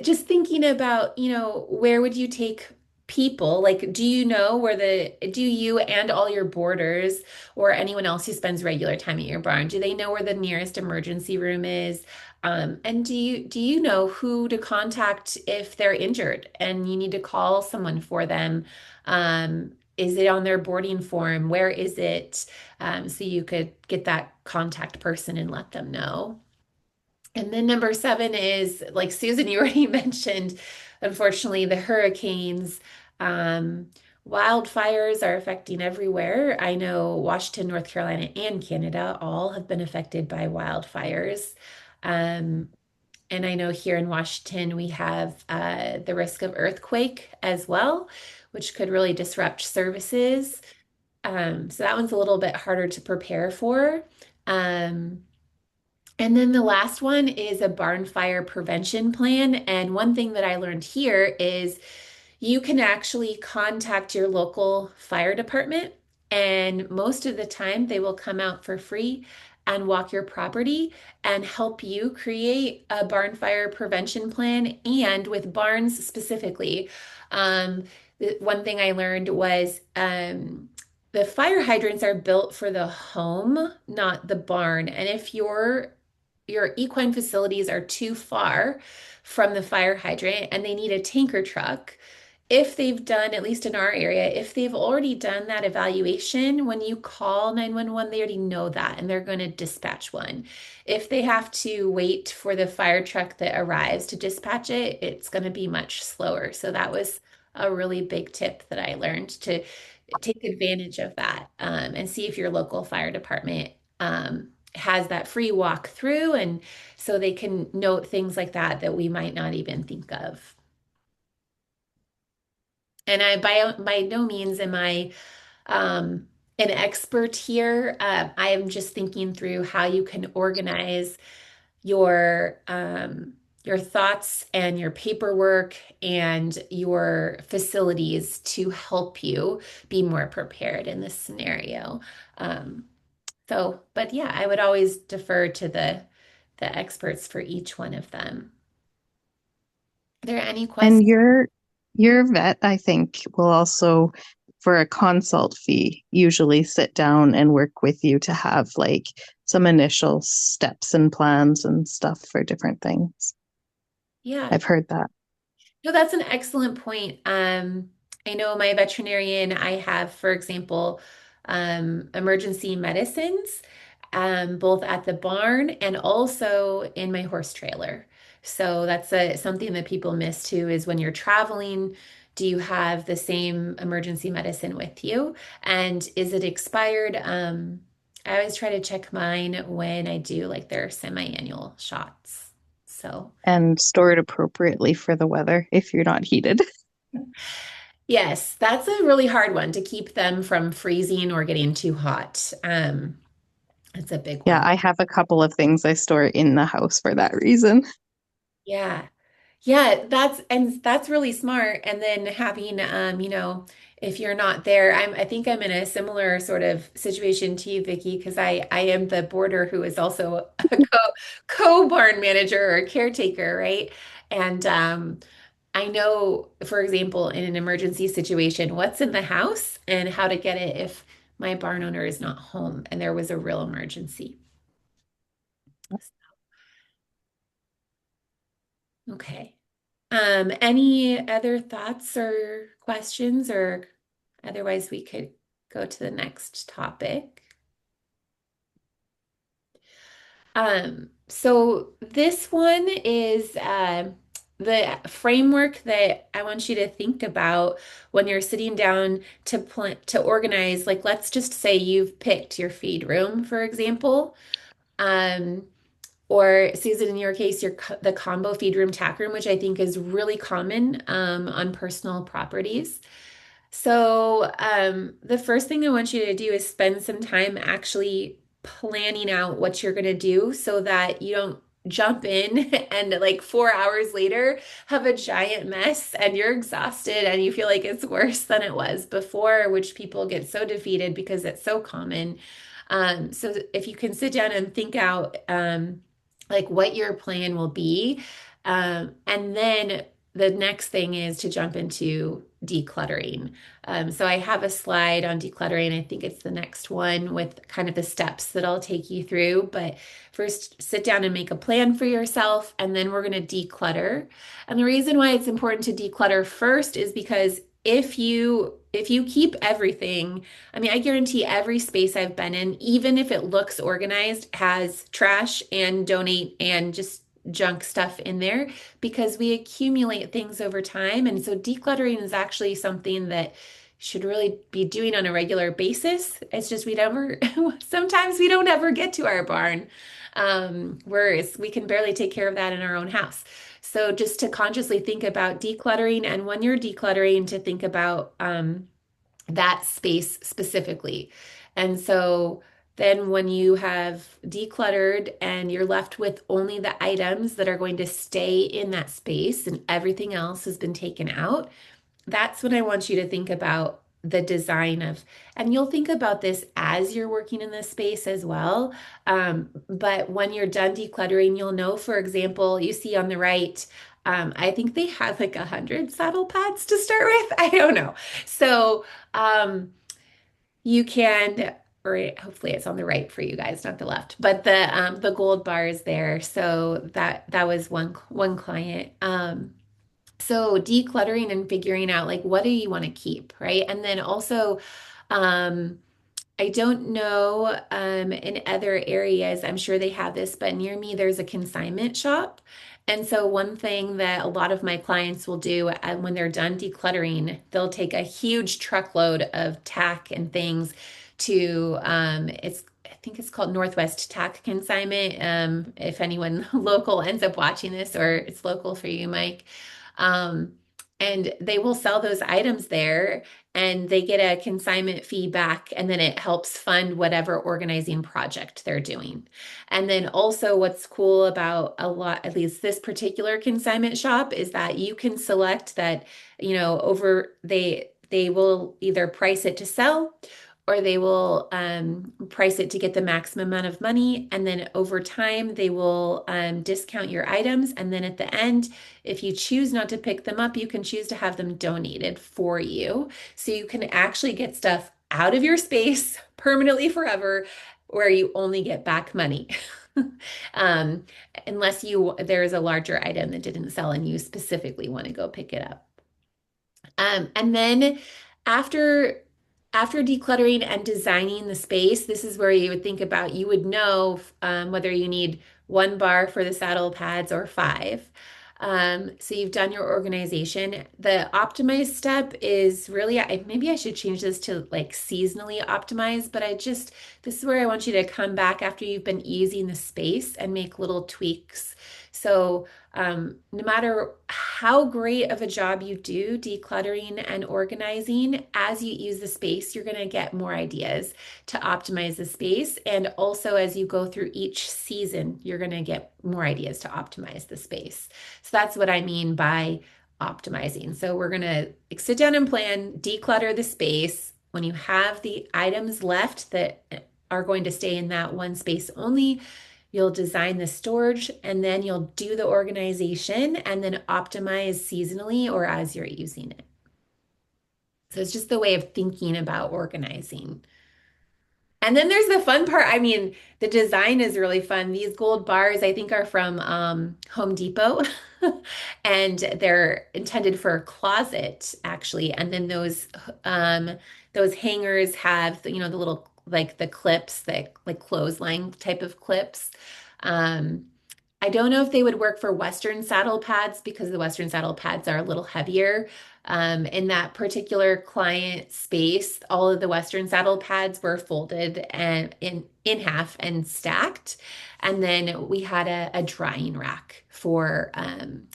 just thinking about, where would you take people? Like, do you and all your boarders or anyone else who spends regular time at your barn, do they know where the nearest emergency room is? And do you know who to contact if they're injured and you need to call someone for them? Is it on their boarding form? Where is it? So you could get that contact person and let them know. And then number seven is like Susan, you already mentioned, unfortunately, the hurricanes. Um, Wildfires are affecting everywhere. I know Washington, North Carolina, and Canada all have been affected by wildfires. Um, and I know here in Washington, we have the risk of earthquake as well, which could really disrupt services. So that one's a little bit harder to prepare for. Um, and then the last one is a barn fire prevention plan. And one thing that I learned here is you can actually contact your local fire department, and most of the time they will come out for free and walk your property and help you create a barn fire prevention plan. And with barns specifically, the one thing I learned was the fire hydrants are built for the home, not the barn. And if your equine facilities are too far from the fire hydrant and they need a tanker truck, if they've done, at least in our area, if they've already done that evaluation, when you call 911, they already know that and they're going to dispatch one. If they have to wait for the fire truck that arrives to dispatch it, it's going to be much slower. So that was a really big tip that I learned to take advantage of that, and see if your local fire department has that free walk through, and so they can note things like that that we might not even think of. And I by no means am I um, an expert here. I am just thinking through how you can organize your thoughts and your paperwork and your facilities to help you be more prepared in this scenario. Um, but yeah, I would always defer to the experts for each one of them. Are there any And questions? your vet, I think, will also, for a consult fee, usually sit down and work with you to have like some initial steps and plans and stuff for different things. Yeah, I've heard that. no, that's an excellent point. I know my veterinarian, I have, for example, emergency medicines, both at the barn and also in my horse trailer. So that's something that people miss too, is when you're traveling, do you have the same emergency medicine with you? And is it expired? I always try to check mine when I do like their semi-annual shots. So. And store it appropriately for the weather if you're not heated. Yes, that's a really hard one to keep them from freezing or getting too hot. It's a big Yeah, one. I have a couple of things I store in the house for that reason. Yeah. Yeah, that's really smart. And then having if you're not there, I think I'm in a similar sort of situation to you, Vicky, because I am the boarder who is also a co-barn manager or caretaker, right? And I know, for example, in an emergency situation, what's in the house and how to get it if my barn owner is not home and there was a real emergency. Okay. Any other thoughts or questions, or otherwise we could go to the next topic. So this one is the framework that I want you to think about when you're sitting down to plan to organize. Like, let's just say you've picked your feed room, for example. Um, or Susan, in your case, the combo feed room tack room, which I think is really common on personal properties. So, the first thing I want you to do is spend some time actually planning out what you're going to do so that you don't jump in and like 4 hours later have a giant mess and you're exhausted and you feel like it's worse than it was before, which people get so defeated because it's so common. So if you can sit down and think out like what your plan will be, and then the next thing is to jump into decluttering. So I have a slide on decluttering. I think it's the next one with kind of the steps that I'll take you through. But first, sit down and make a plan for yourself, and then we're going to declutter. And the reason why it's important to declutter first is because if you keep everything, I mean, I guarantee every space I've been in, even if it looks organized, has trash and donate and just junk stuff in there because we accumulate things over time. And so decluttering is actually something that should really be doing on a regular basis. It's just we never, sometimes we don't ever get to our barn, whereas we can barely take care of that in our own house. So just to consciously think about decluttering, and when you're decluttering, to think about that space specifically. And so then when you have decluttered and you're left with only the items that are going to stay in that space and everything else has been taken out, that's when I want you to think about the design of, and you'll think about this as you're working in this space as well. But when you're done decluttering, you'll know, for example, you see on the right, I think they had like 100 saddle pads to start with. I don't know. So you can, or hopefully it's on the right for you guys, not the left, but the gold bar is there. So that was one client. So decluttering and figuring out like what do you want to keep, right? And then also, um, I don't know in other areas, I'm sure they have this, but near me there's a consignment shop. And so one thing that a lot of my clients will do when they're done decluttering, they'll take a huge truckload of tack and things to I think it's called Northwest Tack Consignment. If anyone local ends up watching this or it's local for you, Mike. Um, and they will sell those items there and they get a consignment fee back, and then it helps fund whatever organizing project they're doing. And then also, what's cool about a lot, at least this particular consignment shop, is that you can select that, over they will either price it to sell or they will price it to get the maximum amount of money. And then over time, they will discount your items. And then at the end, if you choose not to pick them up, you can choose to have them donated for you. So you can actually get stuff out of your space permanently forever where you only get back money. um, unless there is a larger item that didn't sell and you specifically want to go pick it up. And then after after decluttering and designing the space, this is where you would think about, you would know whether you need one bar for the saddle pads or five. So you've done your organization. The optimized step is really, maybe I should change this to like seasonally optimized, but this is where I want you to come back after you've been easing the space and make little tweaks. So no matter how great of a job you do decluttering and organizing, as you use the space, you're going to get more ideas to optimize the space. And also, as you go through each season, you're going to get more ideas to optimize the space. So that's what I mean by optimizing. So we're going to sit down and plan, declutter the space. When you have the items left that are going to stay in that one space only, you'll design the storage and then you'll do the organization and then optimize seasonally or as you're using it. So it's just the way of thinking about organizing. And then there's the fun part. I mean, the design is really fun. These gold bars, I think, are from Home Depot, and they're intended for a closet, actually. And then those hangers have, the little like the clips, that like clothesline type of clips. Um, I don't know if they would work for Western saddle pads because the Western saddle pads are a little heavier. In that particular client space, all of the Western saddle pads were folded and in half and stacked. And then we had a drying rack for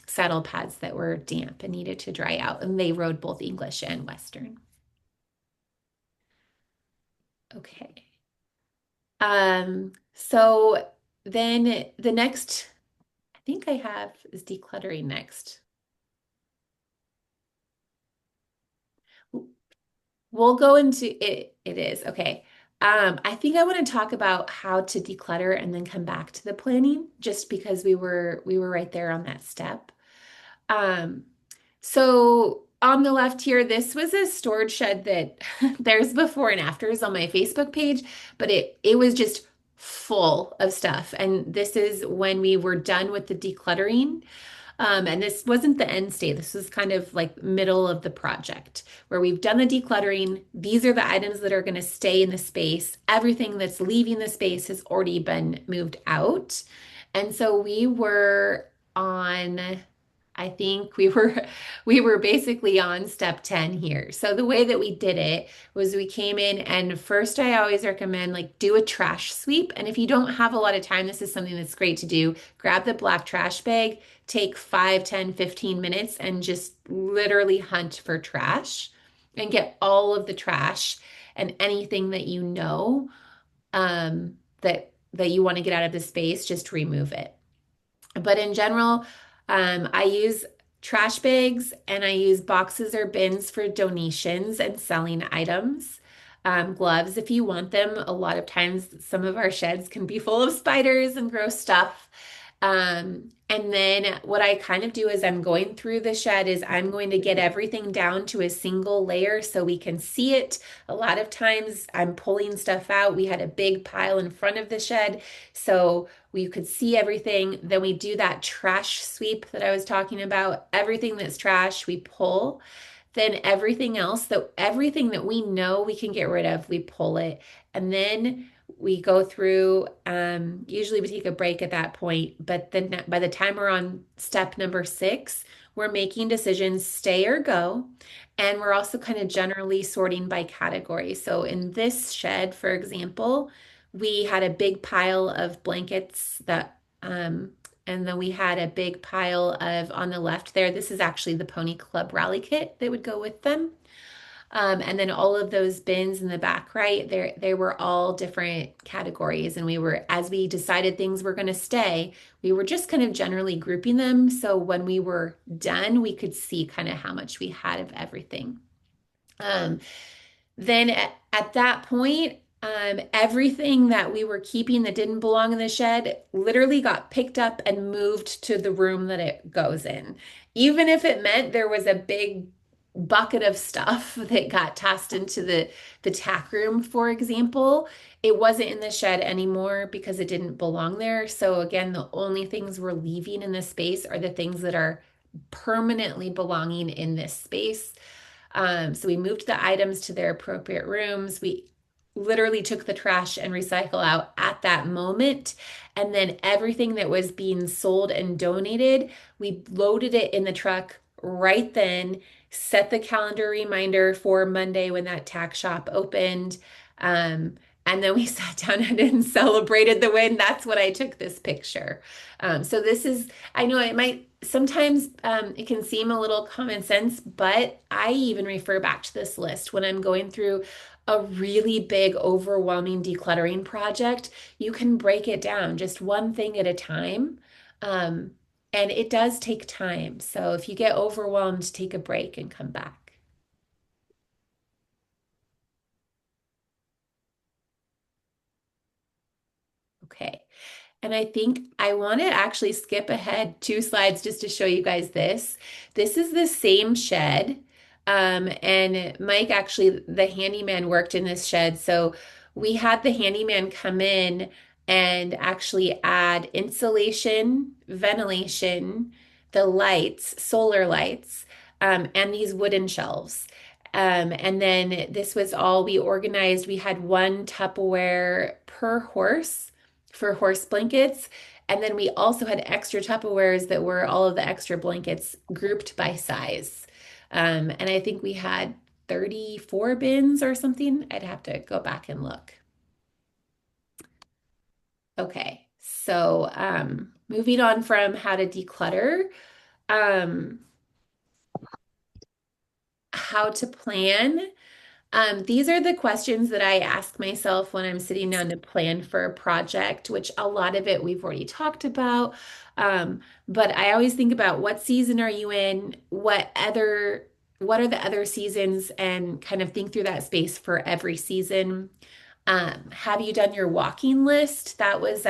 saddle pads that were damp and needed to dry out. And they rode both English and Western. Okay. So then the next I think I have is decluttering next. We'll go into it. It is okay. I think I want to talk about how to declutter and then come back to the planning, just because we were right there on that step. Um, so on the left here, this was a storage shed that there's before and afters on my Facebook page, but it was just full of stuff. And this is when we were done with the decluttering. And this wasn't the end state. This was kind of like middle of the project where we've done the decluttering. These are the items that are going to stay in the space. Everything that's leaving the space has already been moved out. And so we were on, I think we were basically on step 10 here. So the way that we did it was we came in and first I always recommend like do a trash sweep. And if you don't have a lot of time, this is something that's great to do. Grab the black trash bag, take 5, 10, 15 minutes and just literally hunt for trash and get all of the trash and anything that you know that you want to get out of the space, just remove it. But in general, I use trash bags and I use boxes or bins for donations and selling items. Gloves, if you want them. A lot of times, some of our sheds can be full of spiders and gross stuff. And then what I kind of do is I'm going through the shed is I'm going to get everything down to a single layer so we can see it. A lot of times I'm pulling stuff out. We had a big pile in front of the shed, so we could see everything. Then we do that trash sweep that I was talking about. Everything that's trash, we pull. Then everything that we know we can get rid of, we pull it. And then we go through, usually we take a break at that point, but then by the time we're on step number 6, we're making decisions, stay or go. And we're also kind of generally sorting by category. So in this shed, for example, we had a big pile of blankets and then we had a big pile of, on the left there, this is actually the Pony Club rally kit that would go with them. And then all of those bins in the back right, they were all different categories. And as we decided things were going to stay, we were just kind of generally grouping them. So when we were done, we could see kind of how much we had of everything. Then at that point, everything that we were keeping that didn't belong in the shed literally got picked up and moved to the room that it goes in. Even if it meant there was a big bucket of stuff that got tossed into the tack room, for example, it wasn't in the shed anymore because it didn't belong there. So again, the only things we're leaving in this space are the things that are permanently belonging in this space. So we moved the items to their appropriate rooms. We literally took the trash and recycle out at that moment. And then everything that was being sold and donated, we loaded it in the truck right then, set the calendar reminder for Monday when that tack shop opened. And then we sat down and celebrated the win. That's what I took this picture. So this is, I know it might sometimes it can seem a little common sense, but I even refer back to this list when I'm going through a really big, overwhelming decluttering project. You can break it down just one thing at a time. Um, and it does take time. So if you get overwhelmed, take a break and come back. Okay. And I think I want to actually skip ahead 2 slides just to show you guys this. This is the same shed. And Mike, actually, the handyman worked in this shed. So we had the handyman come in and actually add insulation, ventilation, the lights, solar lights, and these wooden shelves. And then this was all we organized. We had one Tupperware per horse for horse blankets. And then we also had extra Tupperwares that were all of the extra blankets grouped by size. And I think we had 34 bins or something. I'd have to go back and look. Okay, so moving on from how to declutter, um, how to plan. These are the questions that I ask myself when I'm sitting down to plan for a project, which a lot of it we've already talked about. But I always think about what season are you in? What are the other seasons? And kind of think through that space for every season. Have you done your walking list? That was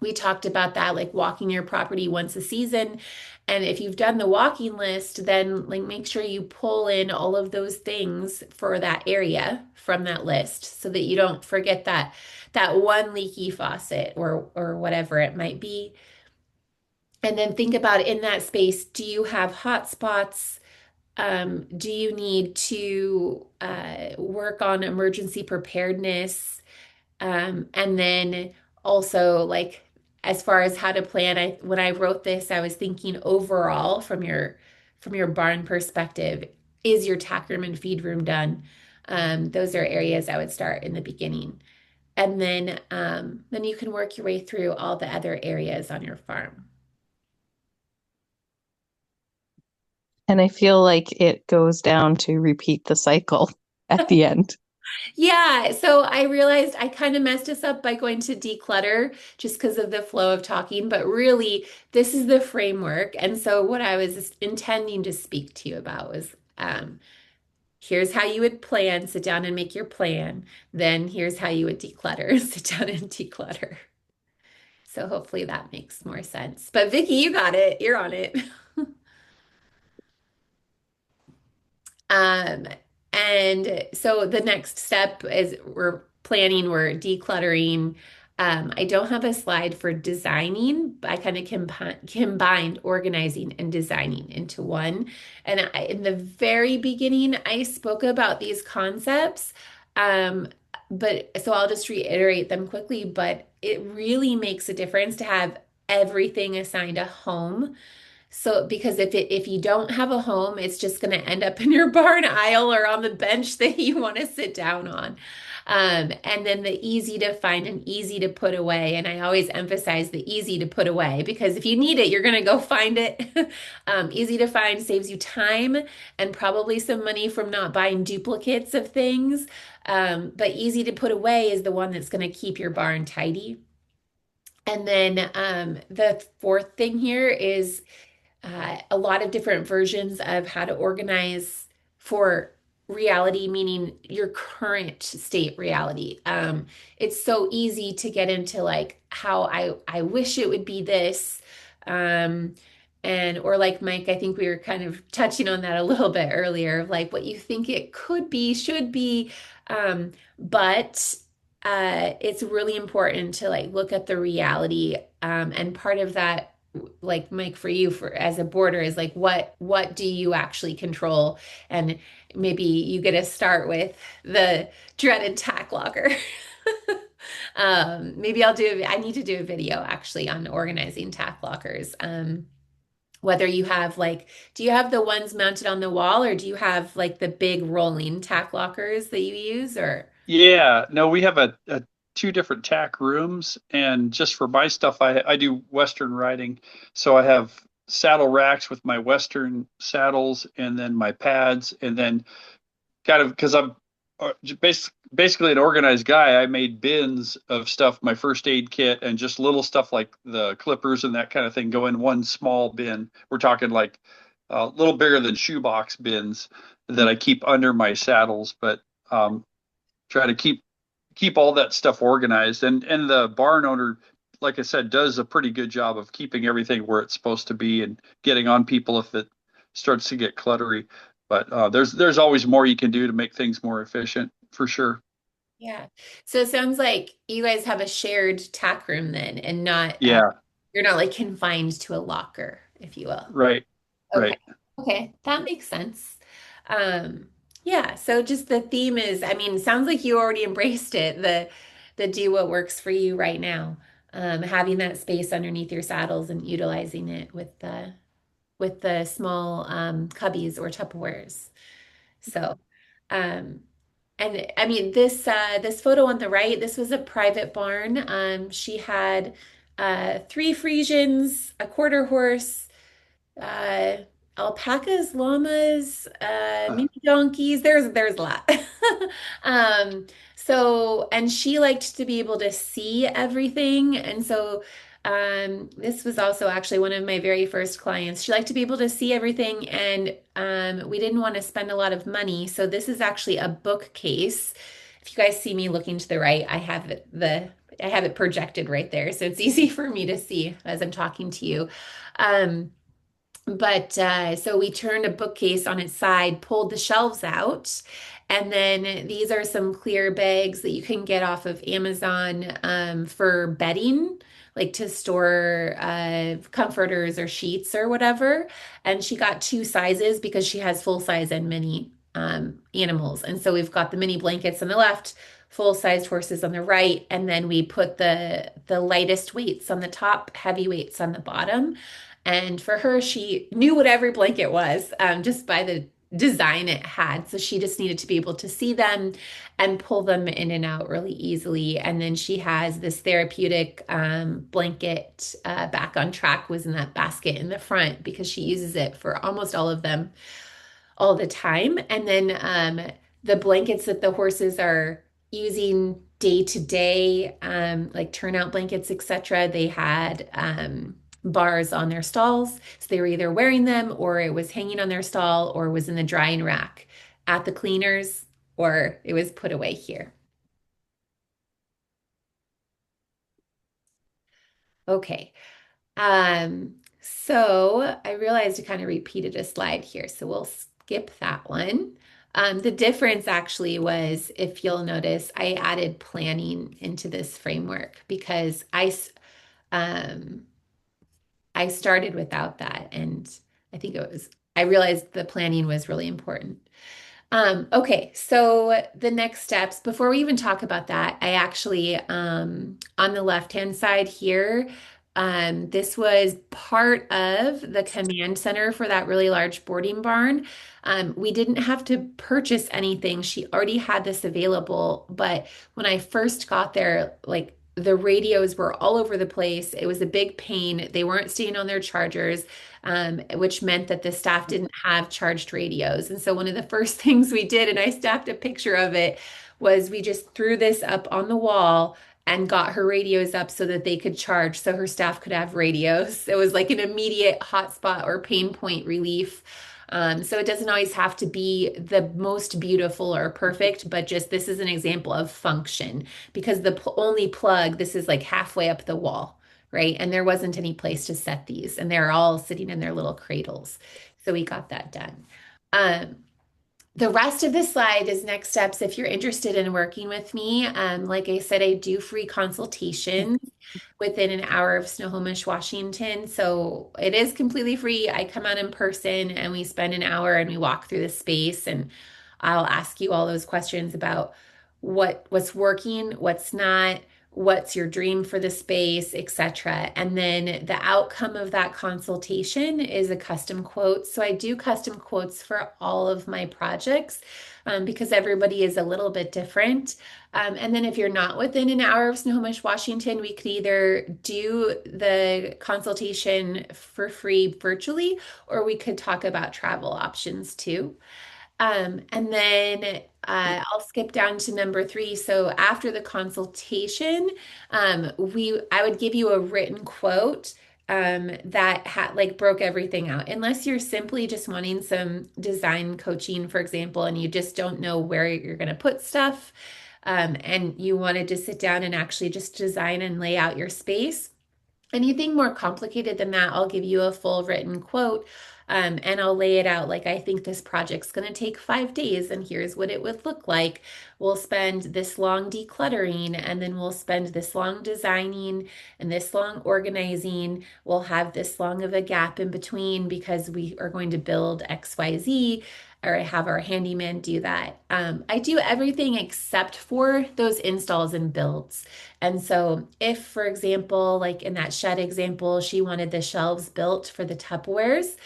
we talked about that, like walking your property once a season. And if you've done the walking list, then like make sure you pull in all of those things for that area from that list so that you don't forget that one leaky faucet or whatever it might be. And then think about in that space, do you have hot spots? Do you need to work on emergency preparedness? And then also like as far as how to plan, I when I wrote this, I was thinking overall from your barn perspective, is your tack room and feed room done? Those are areas I would start in the beginning. And then you can work your way through all the other areas on your farm. And I feel like it goes down to repeat the cycle at the end. Yeah, so I realized I kind of messed us up by going to declutter just because of the flow of talking, but really this is the framework. And so what I was intending to speak to you about was here's how you would plan, sit down and make your plan. Then here's how you would declutter, sit down and declutter. So hopefully that makes more sense. But Vicky, you got it. You're on it. Um, and so the next step is we're planning, we're decluttering. I don't have a slide for designing. I kind of combined organizing and designing into one. And in the very beginning, I spoke about these concepts. Um, but so I'll just reiterate them quickly, but it really makes a difference to have everything assigned a home so, because if you don't have a home, it's just going to end up in your barn aisle or on the bench that you want to sit down on. And then the easy to find and easy to put away. And I always emphasize the easy to put away because if you need it, you're going to go find it. Easy to find saves you time and probably some money from not buying duplicates of things. But easy to put away is the one that's going to keep your barn tidy. And then the fourth thing here is a lot of different versions of how to organize for reality, meaning your current state reality. It's so easy to get into like how I wish it would be this. Um, and or like Mike, I think we were kind of touching on that a little bit earlier, like what you think it could be, should be. But it's really important to like look at the reality. And part of that like Mike for you for as a boarder is like what do you actually control and maybe you get to start with the dreaded tack locker. Maybe I need to do a video actually on organizing tack lockers. Whether you have like do you have the ones mounted on the wall or do you have like the big rolling tack lockers that you use or Yeah, no, we have a two different tack rooms, and just for my stuff, I do Western riding, so I have saddle racks with my Western saddles, and then my pads, and then kind of because I'm basically an organized guy. I made bins of stuff, my first aid kit, and just little stuff like the clippers and that kind of thing go in one small bin. We're talking like a little bigger than shoebox bins that I keep under my saddles, but try to keep all that stuff organized. And the barn owner, like I said, does a pretty good job of keeping everything where it's supposed to be and getting on people if it starts to get cluttery. But there's always more you can do to make things more efficient for sure. Yeah. So it sounds like you guys have a shared tack room then, and not Yeah, you're not like confined to a locker, if you will. right, Okay. right. Okay, that makes sense. Um, yeah, so just the theme is, I mean, sounds like you already embraced it, the do what works for you right now. Having that space underneath your saddles and utilizing it with the small cubbies or Tupperwares. So, um, and I mean this photo on the right, this was a private barn. She had three Friesians, a quarter horse, uh, alpacas, llamas, Uh, mini donkeys. There's a lot. Um, so and she liked to be able to see everything, and so this was also actually one of my very first clients. She liked to be able to see everything, and we didn't want to spend a lot of money. So this is actually a bookcase. If you guys see me looking to the right, I have it projected right there, so it's easy for me to see as I'm talking to you. Um, but so we turned a bookcase on its side, pulled the shelves out, and then these are some clear bags that you can get off of Amazon for bedding, like to store comforters or sheets or whatever. And she got two sizes because she has full size and mini animals. And so we've got the mini blankets on the left, full-sized horses on the right, and then we put the lightest weights on the top, heavy weights on the bottom. And for her, she knew what every blanket was just by the design it had. So she just needed to be able to see them and pull them in and out really easily. And then she has this therapeutic blanket back on track, was in that basket in the front because she uses it for almost all of them all the time. And then the blankets that the horses are using day to day, like turnout blankets, etc., they had bars on their stalls. So they were either wearing them or it was hanging on their stall or was in the drying rack at the cleaners or it was put away here. Okay. So I realized I kind of repeated a slide here, so we'll skip that one. The difference actually was, if you'll notice, I added planning into this framework because um, I started without that, and I realized the planning was really important. Okay, so the next steps, before we even talk about that, I actually, on the left-hand side here, this was part of the command center for that really large boarding barn. We didn't have to purchase anything. She already had this available, but when I first got there, like the radios were all over the place. It was a big pain. They weren't staying on their chargers, which meant that the staff didn't have charged radios. And so one of the first things we did, and I snapped a picture of it, was we just threw this up on the wall and got her radios up so that they could charge so her staff could have radios. It was like an immediate hotspot or pain point relief. So it doesn't always have to be the most beautiful or perfect, but just this is an example of function because the only plug, this is like halfway up the wall, right? And there wasn't any place to set these, and they're all sitting in their little cradles. So we got that done. Um, the rest of the slide is next steps if you're interested in working with me. Like I said, I do free consultations within an hour of Snohomish, Washington. So it is completely free. I come out in person and we spend an hour and we walk through the space and I'll ask you all those questions about what's working, what's not, what's your dream for the space, etc. And then the outcome of that consultation is a custom quote. So I do custom quotes for all of my projects because everybody is a little bit different. And then if you're not within an hour of Snohomish, Washington, we could either do the consultation for free virtually, or we could talk about travel options too. And then I'll skip down to number three. So after the consultation, I would give you a written quote that had like broke everything out. Unless you're simply just wanting some design coaching, for example, and you just don't know where you're going to put stuff, and you wanted to sit down and actually just design and lay out your space. Anything more complicated than that, I'll give you a full written quote, and I'll lay it out like I think this project's going to take 5 days, and here's what it would look like. We'll spend this long decluttering, and then we'll spend this long designing and this long organizing. We'll have this long of a gap in between because we are going to build XYZ, or have our handyman do that. I do everything except for those installs and builds. And so, if, for example, like in that shed example, she wanted the shelves built for the Tupperwares,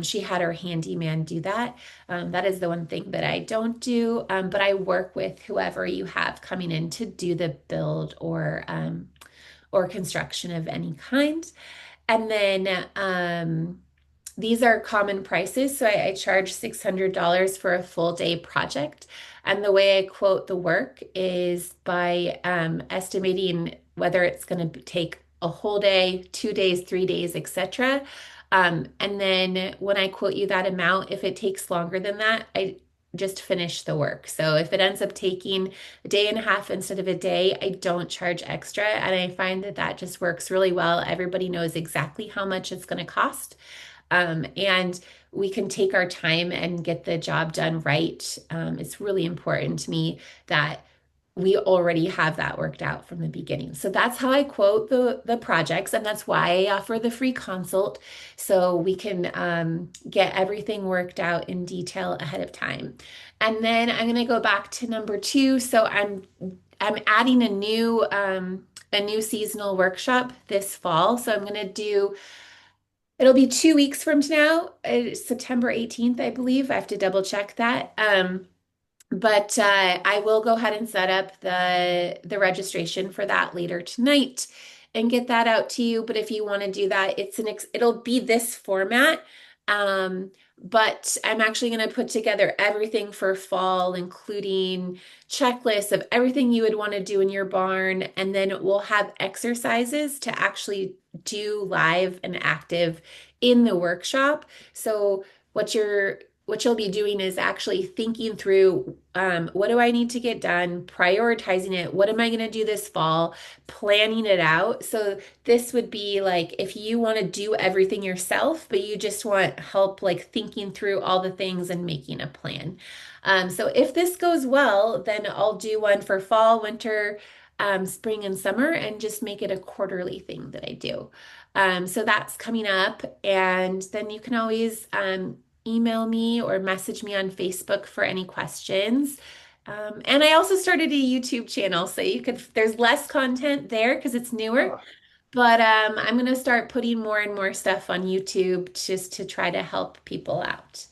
she had her handyman do that. That is the one thing that I don't do, but I work with whoever you have coming in to do the build or construction of any kind. And then these are common prices. So I charge $600 for a full day project. And the way I quote the work is by estimating whether it's going to take a whole day, 2 days, 3 days, etc. And then when I quote you that amount, if it takes longer than that, I just finish the work. So if it ends up taking a day and a half instead of a day, I don't charge extra. And I find that that just works really well. Everybody knows exactly how much it's going to cost. And we can take our time and get the job done right. It's really important to me that we already have that worked out from the beginning. So that's how I quote the projects, and that's why I offer the free consult, so we can get everything worked out in detail ahead of time. And then I'm going to go back to number two. So I'm adding a new seasonal workshop this fall. So I'm going to do It'll be 2 weeks from now. It's September 18th, I believe. I have to double check that. But I will go ahead and set up the registration for that later tonight and get that out to you. But if you want to do that, it'll be this format. Um, but I'm actually going to put together everything for fall, including checklists of everything you would want to do in your barn. And then we'll have exercises to actually do live and active in the workshop. So what you'll be doing is actually thinking through, what do I need to get done, prioritizing it, what am I going to do this fall, planning it out. So this would be like if you want to do everything yourself, but you just want help like thinking through all the things and making a plan. So if this goes well, then I'll do one for fall, winter, spring, and summer, and just make it a quarterly thing that I do. So that's coming up, and then you can always email me or message me on Facebook for any questions. And I also started a YouTube channel, so there's less content there because it's newer, Oh, but I'm going to start putting more and more stuff on YouTube just to try to help people out.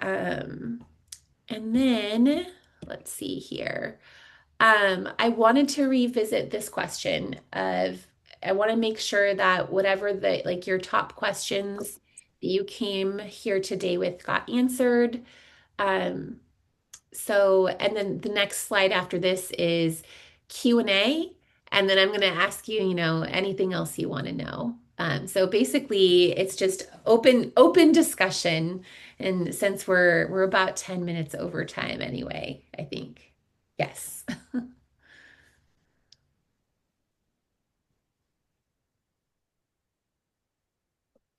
Um, and then let's see here. I wanted to revisit this question of I want to make sure that whatever like your top questions that you came here today with got answered. Um, and then the next slide after this is Q&A, and then I'm going to ask you, anything else you want to know. So basically, it's just open discussion, and since we're about 10 minutes over time anyway, I think. Yes.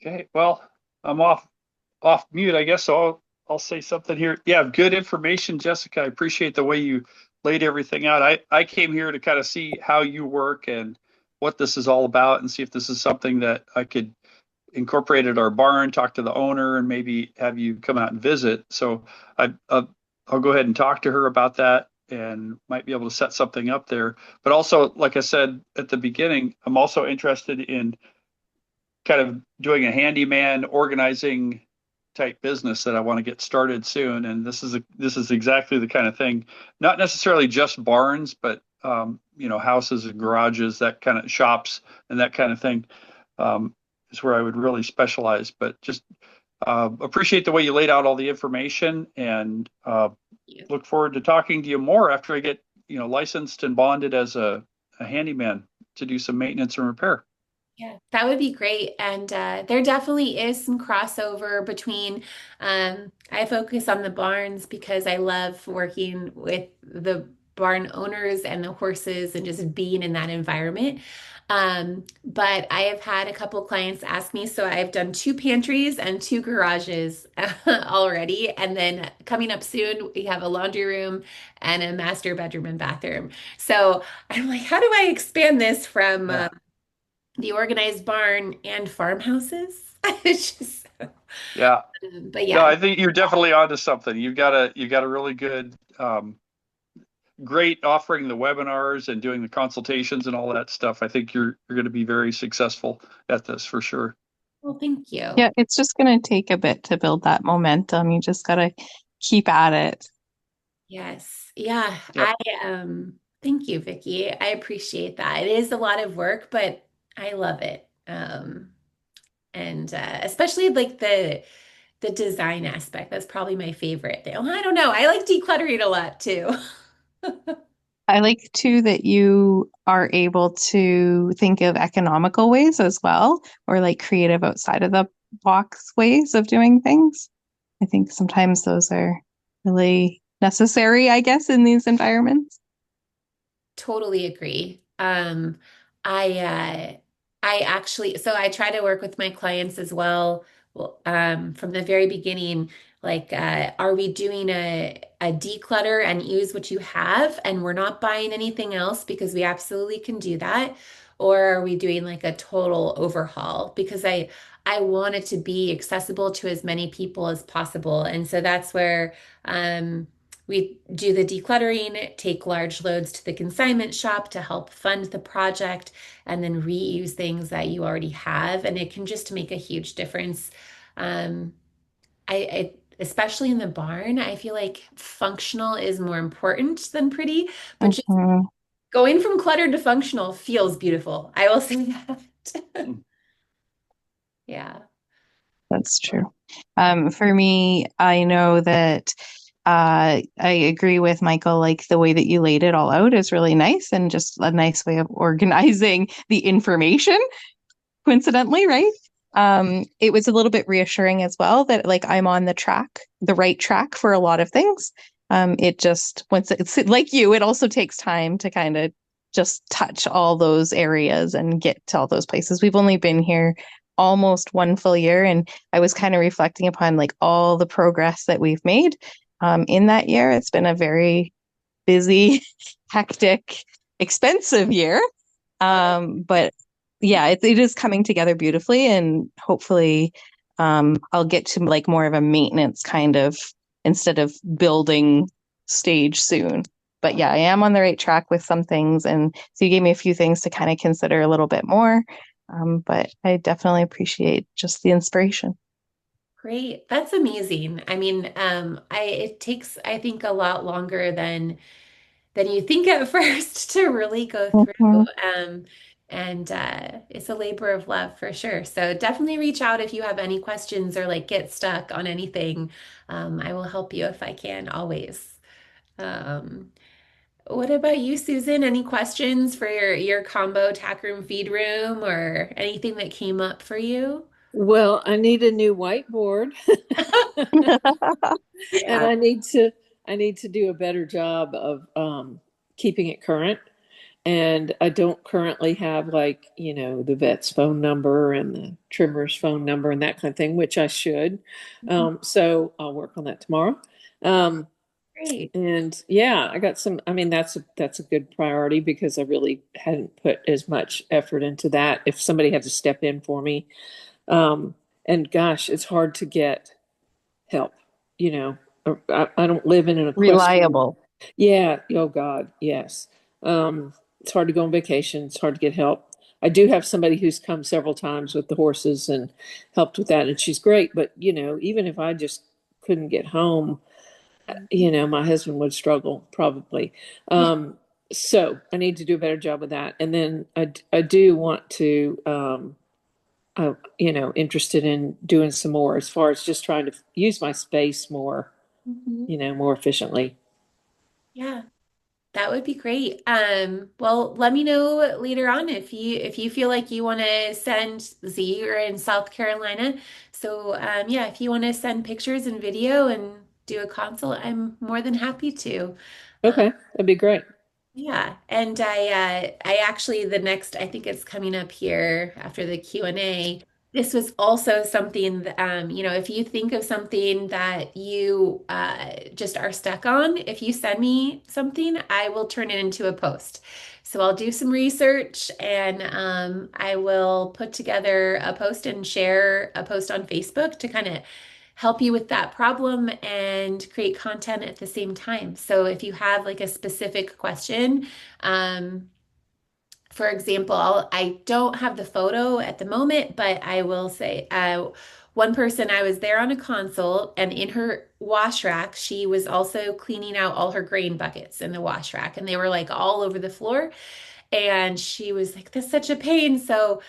okay. Well, I'm off mute, I guess. So I'll say something here. Yeah, good information, Jessica. I appreciate the way you laid everything out. I came here to kind of see how you work and what this is all about, and see if this is something that I could incorporate at our barn, talk to the owner, and maybe have you come out and visit. So I'll go ahead and talk to her about that. and might be able to set something up there. But also, like I said at the beginning, I'm also interested in kind of doing a handyman organizing type business that I want to get started soon. And this is exactly the kind of thing, not necessarily just barns, but houses and garages, that kind of shops and that kind of thing, is where I would really specialize. But just appreciate the way you laid out all the information, and look forward to talking to you more after I get licensed and bonded as a handyman to do some maintenance and repair. Yeah, that would be great. And there definitely is some crossover between, I focus on the barns because I love working with the barn owners and the horses and just being in that environment. But I have had a couple clients ask me, so I've done two pantries and two garages already. And then coming up soon, we have a laundry room and a master bedroom and bathroom. So I'm like, how do I expand this from Yeah. the organized barn and farmhouses? It's just, Yeah. but No, yeah, I think you're definitely onto something. You've got a really good, great offering the webinars and doing the consultations and all that stuff. I think you're going to be very successful at this for sure. well, thank you. Yeah, it's just going to take a bit to build that momentum. You just got to keep at it. Yes. Yeah. Yep. Thank you, Vicky. I appreciate that. It is a lot of work, but I love it. And especially like the design aspect. That's probably my favorite thing. I don't know. I like decluttering a lot too. I like too that you are able to think of economical ways as well, or like creative outside of the box ways of doing things. I think sometimes those are really necessary, I guess, in these environments. Totally agree. I I actually so I try to work with my clients as well. Well, from the very beginning, like are we doing a declutter and use what you have and we're not buying anything else because we absolutely can do that? Or are we doing like a total overhaul? Because I want it to be accessible to as many people as possible. And so that's where we do the decluttering, take large loads to the consignment shop to help fund the project, and then reuse things that you already have. And it can just make a huge difference. Um, Especially in the barn, I feel like functional is more important than pretty, but just Mhm. going from cluttered to functional feels beautiful. I will say that. Yeah. That's true. For me, I know that I agree with Michael, like the way that you laid it all out is really nice and just a nice way of organizing the information, coincidentally, right? It was a little bit reassuring as well that like I'm on the right track for a lot of things. It just, once it's like you, it also takes time to kind of just touch all those areas and get to all those places. We've only been here almost one full year, and I was kind of reflecting upon like all the progress that we've made in that year. It's been a very busy, hectic, expensive year. But yeah, it is coming together beautifully, and hopefully, I'll get to like more of a maintenance kind of instead of building stage soon. But yeah, I am on the right track with some things, and so you gave me a few things to kind of consider a little bit more. But I definitely appreciate just the inspiration. Great. That's amazing. I mean, it takes, I think, a lot longer than you think at first to really go through. Mhm. Um, and it's a labor of love for sure. So definitely reach out if you have any questions or like get stuck on anything. I will help you if I can, always. Um, what about you, Susan? Any questions for your combo tack room feed room or anything that came up for you? Well, I need a new whiteboard and Yeah. I need to do a better job of keeping it current. And I don't currently have like, the vet's phone number and the trimmer's phone number and that kind of thing, which I should. So I'll work on that tomorrow. Um, Great. and yeah, I got some, I mean, that's a good priority because I really hadn't put as much effort into that. If somebody had to step in for me, um, and gosh, it's hard to get help, you know. I don't live in an equestrian. Reliable. Yeah. Oh God. Yes. It's hard to go on vacation. It's hard to get help. I do have somebody who's come several times with the horses and helped with that, and she's great. But even if I just couldn't get home, my husband would struggle probably. Yeah. So I need to do a better job of that. And then I do want to, interested in doing some more as far as just trying to use my space more, Mhm. more efficiently. Yeah. That would be great. Well, let me know later on if you feel like you want to send Z, you're in South Carolina. So yeah, if you want to send pictures and video and do a consult, I'm more than happy to. Uh, Okay, that'd be great. yeah, and I actually the next I think it's coming up here after the Q&A. This was also something that, if you think of something that you just are stuck on, if you send me something, I will turn it into a post. So I'll do some research and I will put together a post and share a post on Facebook to kind of help you with that problem and create content at the same time. So if you have like a specific question, um, for example, I don't have the photo at the moment, but I will say one person I was there on a consult, and in her wash rack, she was also cleaning out all her grain buckets in the wash rack, and they were like all over the floor. And she was like, "That's such a pain." So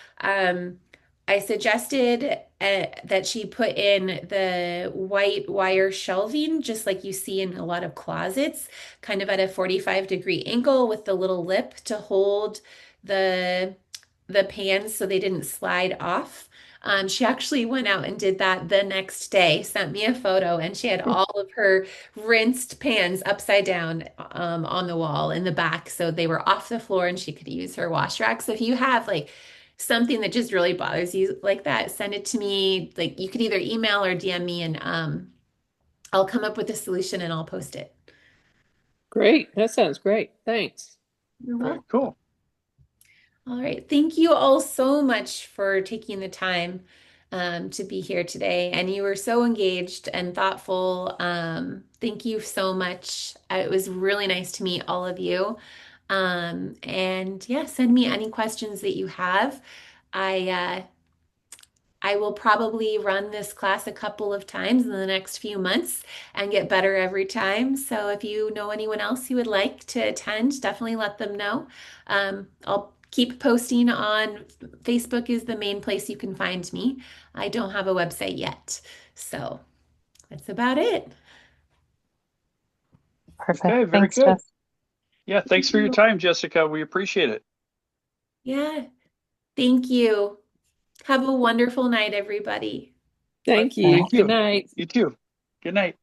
I suggested that she put in the white wire shelving, just like you see in a lot of closets, kind of at a 45-degree angle with the little lip to hold the the pans so they didn't slide off. She actually went out and did that the next day, sent me a photo, and she had all of her rinsed pans upside down on the wall in the back. So they were off the floor and she could use her wash rack. So if you have like something that just really bothers you like that, send it to me. Like you could either email or DM me and I'll come up with a solution and I'll post it. Great. That sounds great. Thanks. You're Very welcome. cool. All right. Thank you all so much for taking the time to be here today. And you were so engaged and thoughtful. Thank you so much. It was really nice to meet all of you. And yeah, send me any questions that you have. I will probably run this class a couple of times in the next few months and get better every time. So if you know anyone else who would like to attend, definitely let them know. I'll keep posting on Facebook is the main place you can find me. I don't have a website yet. So that's about it. Perfect. Okay, very Thanks, good. Jess. Yeah, thanks for your time, Jessica. We appreciate it. Yeah, thank you. Have a wonderful night, everybody. All right, Thank you. Bye. thank Good you. night. You too. Good night.